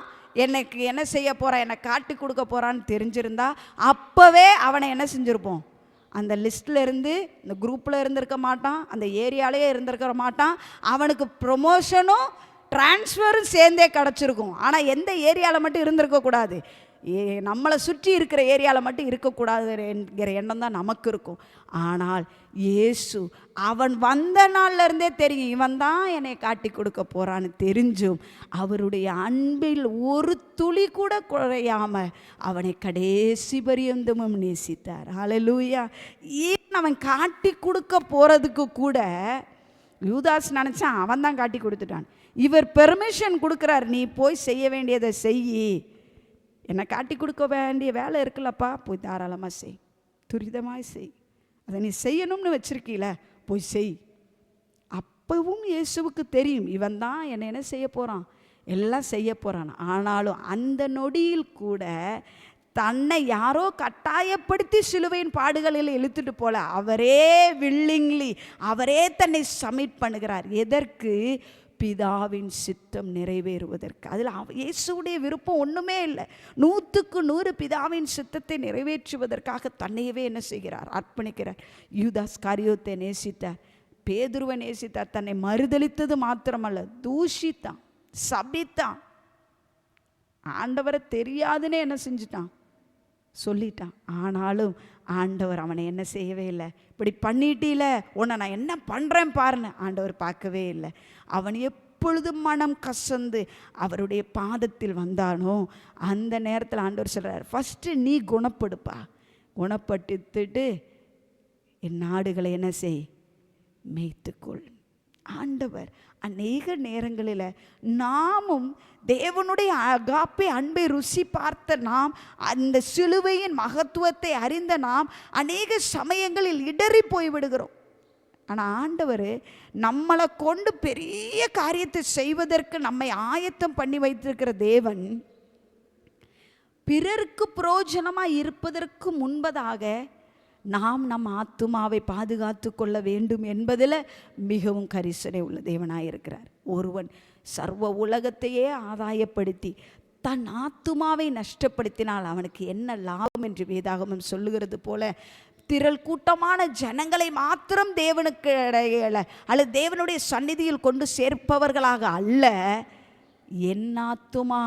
எனக்கு என்ன செய்ய போகிறான், என்னை காட்டி கொடுக்க போகிறான்னு தெரிஞ்சிருந்தா அப்போவே அவனை என்ன செஞ்சுருப்போம், அந்த லிஸ்ட்டில் இருந்து, இந்த குரூப்பில் இருந்திருக்க மாட்டான், அந்த ஏரியாலேயே இருந்திருக்க மாட்டான், அவனுக்கு ப்ரொமோஷனும் ட்ரான்ஸ்ஃபரும் சேர்ந்தே கிடச்சிருக்கும். ஆனால் எந்த ஏரியாவில் மட்டும் இருந்திருக்கக்கூடாது, நம்மளை சுற்றி இருக்கிற ஏரியாவில் மட்டும் இருக்கக்கூடாது என்கிற எண்ணம் தான் நமக்கு இருக்கும். ஆனால் இயேசு அவன் வந்த நாள்ல இருந்தே தெரியும், இவன் தான் என்னை காட்டி கொடுக்க போறான்னு தெரிஞ்சும் அவருடைய அன்பில் ஒரு துளி கூட குறையாம அவனை கடைசி பரியந்தமும் நேசித்தார். ஹல்லேலூயா. ஏன் அவன் காட்டி கொடுக்க போறதுக்கு கூட யூதாஸ் நினைச்சான் அவன் தான் காட்டி கொடுத்துட்டான். இவர் பெர்மிஷன் கொடுக்குறார், நீ போய் செய்ய வேண்டியதை செய், என்னை காட்டி கொடுக்க வேண்டிய வேலை இருக்குல்லப்பா, போய் தாராளமாக செய், துரிதமாக செய், அதை நீ செய்யணும்னு வச்சிருக்கீல, போய் செய். அப்பவும் இயேசுவுக்கு தெரியும் இவன் தான் என்னை என்ன செய்ய போகிறான், எல்லாம் செய்ய போகிறான். ஆனாலும் அந்த நொடியில் கூட தன்னை யாரோ கட்டாயப்படுத்தி சிலுவையின் பாடுகளில் இழுத்துட்டு போல அவரே வில்லிங்லி, அவரே தன்னை சப்மிட் பண்ணுகிறார். எதற்கு? பிதாவின் சித்தம் நிறைவேறுவதற்கு. அதில் இயேசுடைய விருப்பம் ஒன்றுமே இல்லை. 100க்கு 100 பிதாவின் சித்தத்தை நிறைவேற்றுவதற்காக தன்னையவே என்ன செய்கிறார், அர்ப்பணிக்கிறார். யூதாஸ் காரியோத்தை நேசித்தார், பேதுருவை நேசித்தார், தன்னை மறுதலித்தது மாத்திரமல்ல, தூஷித்தான், சபித்தான். ஆண்டவரை தெரியாதுன்னு என்ன செஞ்சிட்டான், சொல்லிட்டான். ஆனாலும் ஆண்டவர் அவனை என்ன செய்யவே இல்லை. இப்படி பண்ணிட்டீல, உன்னை நான் என்ன பண்ணுறேன் பாருன்னு ஆண்டவர் பார்க்கவே இல்லை. அவன் எப்பொழுதும் மனம் கசந்து அவருடைய பாதத்தில் வந்தானோ அந்த நேரத்தில் ஆண்டவர் சொல்கிறார், ஃபஸ்ட்டு நீ குணப்படுப்பா, குணப்படுத்திட்டு என் நாடுகளை என்ன செய், மேய்த்துக்கொள். ஆண்டவர் அநேக நேரங்களில் நாமும் தேவனுடைய அகாப்பே அன்பை ருசி பார்த்த நாம், அந்த சிலுவையின் மகத்துவத்தை அறிந்த நாம் அநேக சமயங்களில் இடறி போய்விடுகிறோம். ஆனால் ஆண்டவர் நம்மளை கொண்டு பெரிய காரியத்தை செய்வதற்கு நம்மை ஆயத்தம் பண்ணி வைத்திருக்கிற தேவன், பிறருக்கு பிரயோஜனமாக இருப்பதற்கு முன்பதாக நாம் நம் ஆத்துமாவை பாதுகாத்து கொள்ள வேண்டும் என்பதில் மிகவும் கரிசனை உள்ள தேவனாக இருக்கிறார். ஒருவன் சர்வ உலகத்தையே ஆதாயப்படுத்தி தன் ஆத்துமாவை நஷ்டப்படுத்தினால் அவனுக்கு என்ன லாபம் என்று வேதாகமம் சொல்லுகிறது போல, திரள் கூட்டமான ஜனங்களை மாத்திரம் தேவனுக்கு இடையில அல்லது தேவனுடைய சந்நிதியில் கொண்டு சேர்ப்பவர்களாக அல்ல, என் ஆத்துமா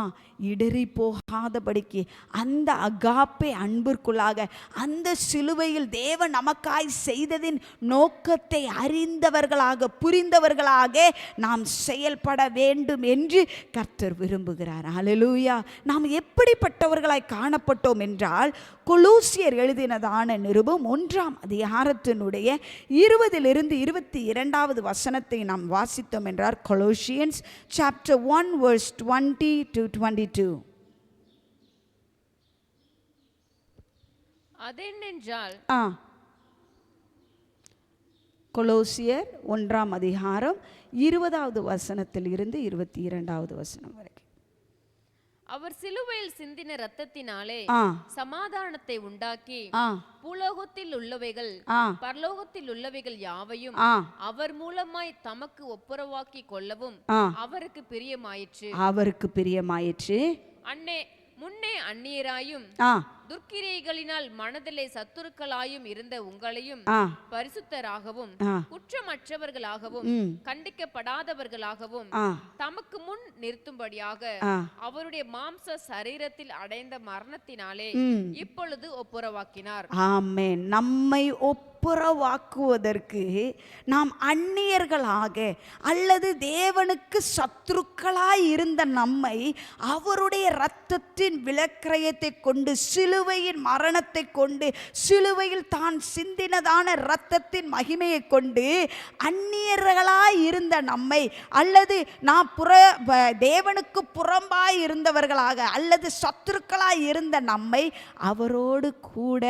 இடறி போகாதபடிக்கு அந்த அகாப்பே அன்பிற்குள்ளாக அந்த சிலுவையில் தேவன் நமக்காய் செய்ததின் நோக்கத்தை அறிந்தவர்களாக புரிந்தவர்களாக நாம் செயல்பட வேண்டும் என்று கர்த்தர் விரும்புகிறார். அல்லேலூயா. நாம் எப்படிப்பட்டவர்களாய் காணப்பட்டோம் என்றால், கொலோசியர் எழுதினதான நிருபம் 1ஆம் அதிகாரத்தினுடைய 20 22 வசனத்தை நாம் வாசித்தோம் என்றார். Colossians chapter 1 verse 20 to 22. அதென்னென்றால், கொலோசியர் 1ஆம் அதிகாரம் 20வது வசனத்தில் இருந்து 22வது வசனம் வரைக்கும். அவர் சிலுவையில் சிந்தின இரத்தத்தினாலே சமாதானத்தை உண்டாக்கி பூலோகத்தில் உள்ளவைகள் பரலோகத்தில் உள்ளவைகள் யாவையும் அவர் மூலமாய் தமக்கு ஒப்புரவாக்கி கொள்ளவும் அவருக்கு பிரியமாயிற்று. அவருக்கு பிரியமாயிற்று. முன்னே அந்நியராயும் துர்க்கிரைகளினால் மனதிலே சத்துருக்களாயும் இருந்த உங்களையும் பரிசுத்தராகவும் குற்றமற்றவர்களாகவும் கண்டிக்கப்படாதவர்களாகவும் தமக்கு முன் நிறுத்தும்படியாக அவருடைய மாம்ச சரீரத்தில் அடைந்த மரணத்தினாலே இப்பொழுது ஒப்புரவாக்கினார். ஆமென். நம்மை ஒப்புரவாக்குவதற்கு நாம் அந்நியர்களாக அல்லது தேவனுக்கு சத்துருக்களாய் இருந்த நம்மை அவருடைய இரத்தத்தின் விலைக்கிரயத்தை கொண்டு, சிலுவையின் மரணத்தை கொண்டு, சிலுவையில் தான் சிந்தினதான இரத்தத்தின் மகிமையை கொண்டு அந்நியர்களாய் இருந்த நம்மை அல்லது நாம் தேவனுக்கு புறம்பாய் இருந்தவர்களாக அல்லது சத்துருக்களாய் இருந்த நம்மை அவரோடு கூட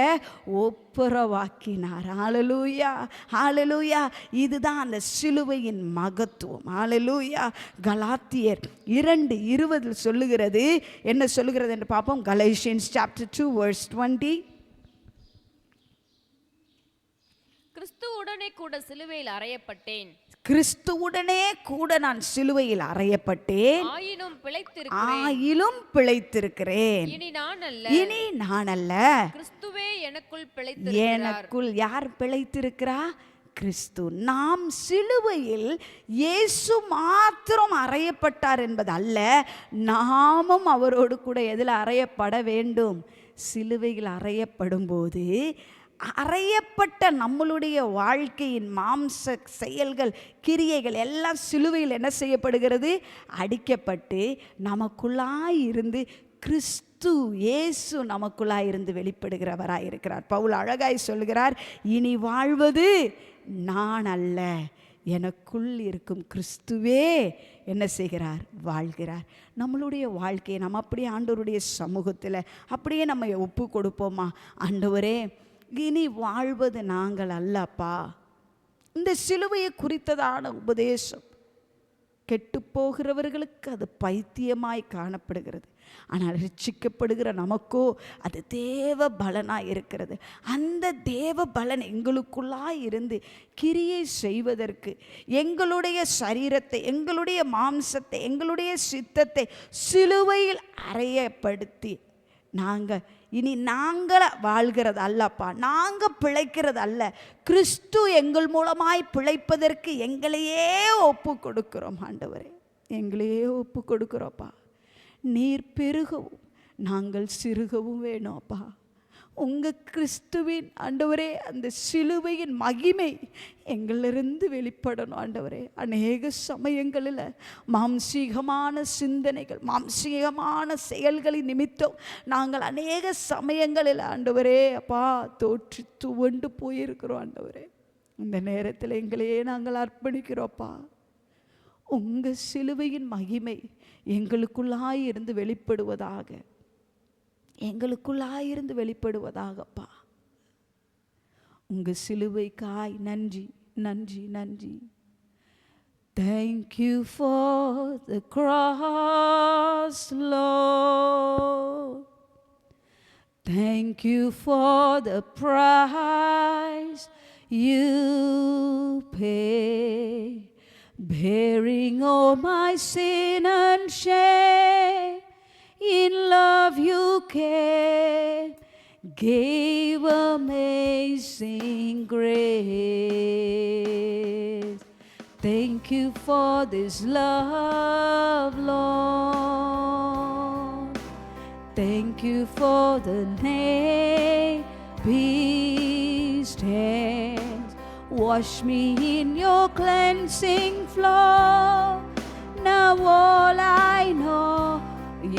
ஒப்புரவாக்கினார். ஹல்லேலூயா, ஹல்லேலூயா. இதுதான் அந்த சிலுவையின் மகத்துவம். ஹல்லேலூயா. கலாத்தியர் 2:20 சொல்லுகிறது. என்ன சொல்லுகிறது என்று பார்ப்போம். Galatians chapter 2 verse 20. கிறிஸ்துவுடனே கூட சிலுவையில் அறையப்பட்டேன். கிறிஸ்துவுடனே கூட நான் சிலுவையில் அறையப்பட்டேன். ஆயினும் பிழைத்திருக்கிறேன். இனி நான் அல்ல, கிறிஸ்துவே எனக்குள் யார் பிழைத்திருக்கிறா? கிறிஸ்து. நாம் சிலுவையில் இயேசு மாத்திரம் அறையப்பட்டார் என்பது அல்ல, நாமும் அவரோடு கூட எதில் அறையப்பட வேண்டும்? சிலுவையில் அறையப்படும் போது அறையப்பட்ட நம்மளுடைய வாழ்க்கையின் மாம்ச செயல்கள், கிரியைகள் எல்லாம் சிலுவையில் என்ன செய்யப்படுகிறது? அடிக்கப்பட்டு நமக்குள்ளாய் இருந்து கிறிஸ்து இயேசு நமக்குள்ளாய் இருந்து வெளிப்படுகிறவராய் இருக்கிறார். பவுல் அழகாய் சொல்கிறார், இனி வாழ்வது நான் அல்ல, எனக்குள் இருக்கும் கிறிஸ்துவே என்ன செய்கிறார்? வாழ்கிறார். நம்மளுடைய வாழ்க்கையை நம்ம அப்படியே ஆண்டவருடைய சமூகத்தில் அப்படியே நம்ம ஒப்பு கொடுப்போமா? ஆண்டவரே, இனி வாழ்வது நாங்கள் அல்லப்பா. இந்த சிலுவையை குறித்ததான உபதேசம் கெட்டுப்போகிறவர்களுக்கு அது பைத்தியமாய் காணப்படுகிறது. ஆனால் ரட்சிக்கப்படுகிற நமக்கோ அது தேவ பலனாய் இருக்கிறது. அந்த தேவ பலன் எங்களுக்குள்ளாய் இருந்து கிரியை செய்வதற்கு எங்களுடைய சரீரத்தை, எங்களுடைய மாம்சத்தை, எங்களுடைய சித்தத்தை சிலுவையில் அறையப்படுத்தி நாங்கள் வாழ்கிறது அல்லப்பா, நாங்கள் பிழைக்கிறது அல்ல, கிறிஸ்து எங்கள் மூலமாய் பிழைப்பதற்கு எங்களையே ஒப்பு கொடுக்கிறோம். ஆண்டவரே, எங்களையே ஒப்பு கொடுக்குறோப்பா. நீர் பெருகவும் நாங்கள் சிறுகவும் வேணும் அப்பா. உங்கள் கிறிஸ்துவின் ஆண்டவரே அந்த சிலுவையின் மகிமை எங்களிலிருந்து வெளிப்படணும் ஆண்டவரே. அநேக சமயங்களில் மாம்சீகமான சிந்தனைகள், மாம்சீகமான செயல்களின் நிமித்தம் நாங்கள் அநேக சமயங்களில் ஆண்டவரே அப்பா தோற்று துவண்டு போயிருக்கிறோம் ஆண்டவரே. இந்த நேரத்தில் எங்களையே நாங்கள் அர்ப்பணிக்கிறோப்பா. உங்கள் சிலுவையின் மகிமை எங்களுக்குள்ளாயிருந்து வெளிப்படுவதாக, எங்களுக்குள்ளாயிருந்து வெளிப்படுவதாகப்பா. உங்கள் சிலுவைக்காய் நன்றி நன்றி நன்றி. Thank you for the cross, Lord. Thank you for the price you pay, bearing all my sin and shame. In love you came, gave amazing grace. Thank you for this love, Lord. Thank you for the nail-pierced hands. Wash me in your cleansing flow. Now all I know,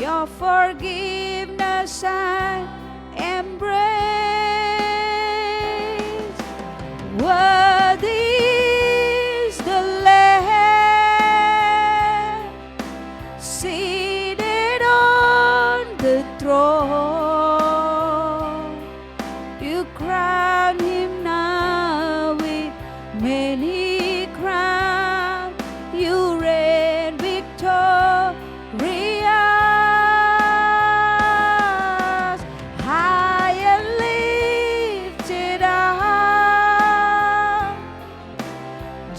your forgiveness and embrace. Worthy is the Lamb seated on the throne. You crown him now with many crowns. You reign victorious, high and lifted up.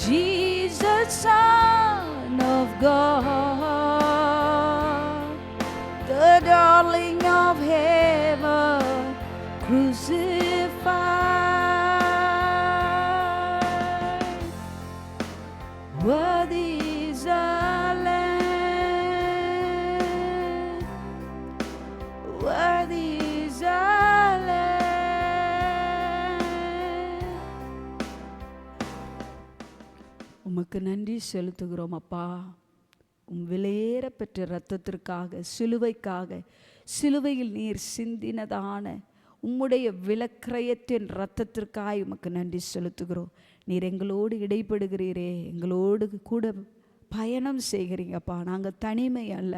Jesus, Son of God, the darling of heaven, crucified. Worthy is the Lamb, worthy is the Lamb. உமக்கு நன்றி செலுத்துகிறோம் அப்பா. விலையேற பெற்ற இரத்தத்திற்காக, சிலுவைக்காக, சிலுவையில் நீர் சிந்தினதான உம்முடைய விலக்கிரயத்தின் இரத்தத்திற்காக உமக்கு நன்றி செலுத்துகிறோம். நீர் எங்களோடு இடைப்படுகிறீரே, எங்களோடு கூட பயணம் செய்கிறீங்கப்பா. நாங்கள் தனிமை அல்ல.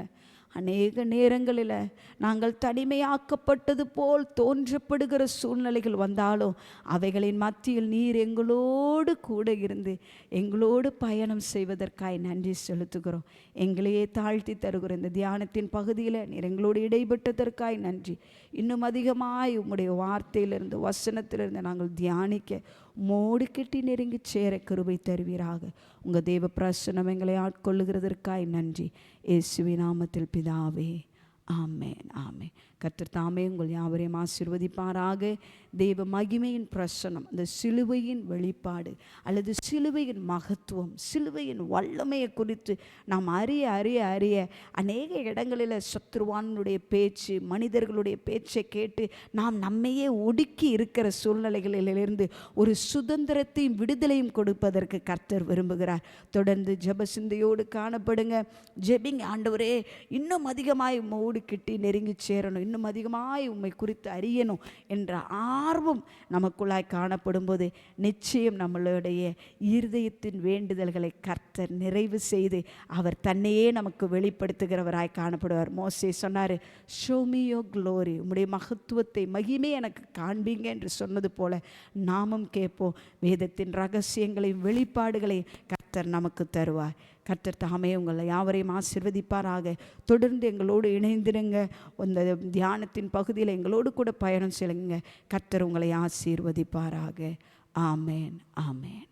அநேக நேரங்களில் நாங்கள் தனிமையாக்கப்பட்டது போல் தோன்றப்படுகிற சூழ்நிலைகள் வந்தாலும் அவைகளின் மத்தியில் நீர் எங்களோடு கூட இருந்து எங்களோடு பயணம் செய்வதற்காய் நன்றி செலுத்துகிறோம். எங்களையே தாழ்த்தி தருகிற இந்த தியானத்தின் பகுதியில் நீர் எங்களோடு இடைப்பட்டதற்காய் நன்றி. இன்னும் அதிகமாய் உம்முடைய வார்த்தையிலிருந்து, வசனத்திலிருந்து நாங்கள் தியானிக்க மோடு கெட்டி நெருங்கி சேர கிருபை தருவீராக. உங்கள் தேவ பிரசன்னம் எங்களை ஆட்கொள்ளுகிறதற்காய் நன்றி. இயேசுவின் நாமத்தில் பிதாவே, ஆமென் ஆமென். கர்த்தர் தாமே உங்கள் யாவரையும் ஆசீர்வதிப்பாராக. தேவ மகிமையின் பிரசனம், இந்த சிலுவையின் வெளிப்பாடு அல்லது சிலுவையின் மகத்துவம், சிலுவையின் வல்லமையை குறித்து நாம் அறிய அறிய அறிய அநேக இடங்களில் சத்ருவானுடைய பேச்சு, மனிதர்களுடைய பேச்சை கேட்டு நாம் நம்மையே ஒடுக்கி இருக்கிற சூழ்நிலைகளிலிருந்து ஒரு சுதந்திரத்தையும் விடுதலையும் கொடுப்பதற்கு கர்த்தர் விரும்புகிறார். தொடர்ந்து ஜெப சிந்தையோடு காணப்படுங்க. ஜெபிங்க. ஆண்டவரே, இன்னும் அதிகமாய் உம்மோடு கிட்டி நெருங்கி சேரணும், இன்னும் அதிகமாய் உம்மை குறித்து அறியணும் என்ற ஆர்வம் நமக்குள்ளாய் காணப்படும் போது நிச்சயம் நம்மளுடைய இருதயத்தின் வேண்டுதல்களை கர்த்தர் நிறைவு செய்து அவர் தன்னையே நமக்கு வெளிப்படுத்துகிறவராய் காணப்படுவார். மோசே சொன்னார், ஷோ மீ யோர் க்ளோரி, உம்முடைய மகத்துவத்தை, மகிமை எனக்கு காண்பீங்க என்று சொன்னது போல நாமும் கேட்போம். வேதத்தின் ரகசியங்களையும் வெளிப்பாடுகளையும் கர்த்தர் நமக்கு தருவார். கர்த்தர் தாமே உங்களை யாவரையும் ஆசீர்வதிப்பாராக. தொடர்ந்து எங்களோடு இணைந்திருங்க. அந்த தியானத்தின் பகுதியில் எங்களோடு கூட பயணம் செய்யுங்க. கர்த்தர் உங்களை ஆசீர்வதிப்பாராக. ஆமேன் ஆமேன்.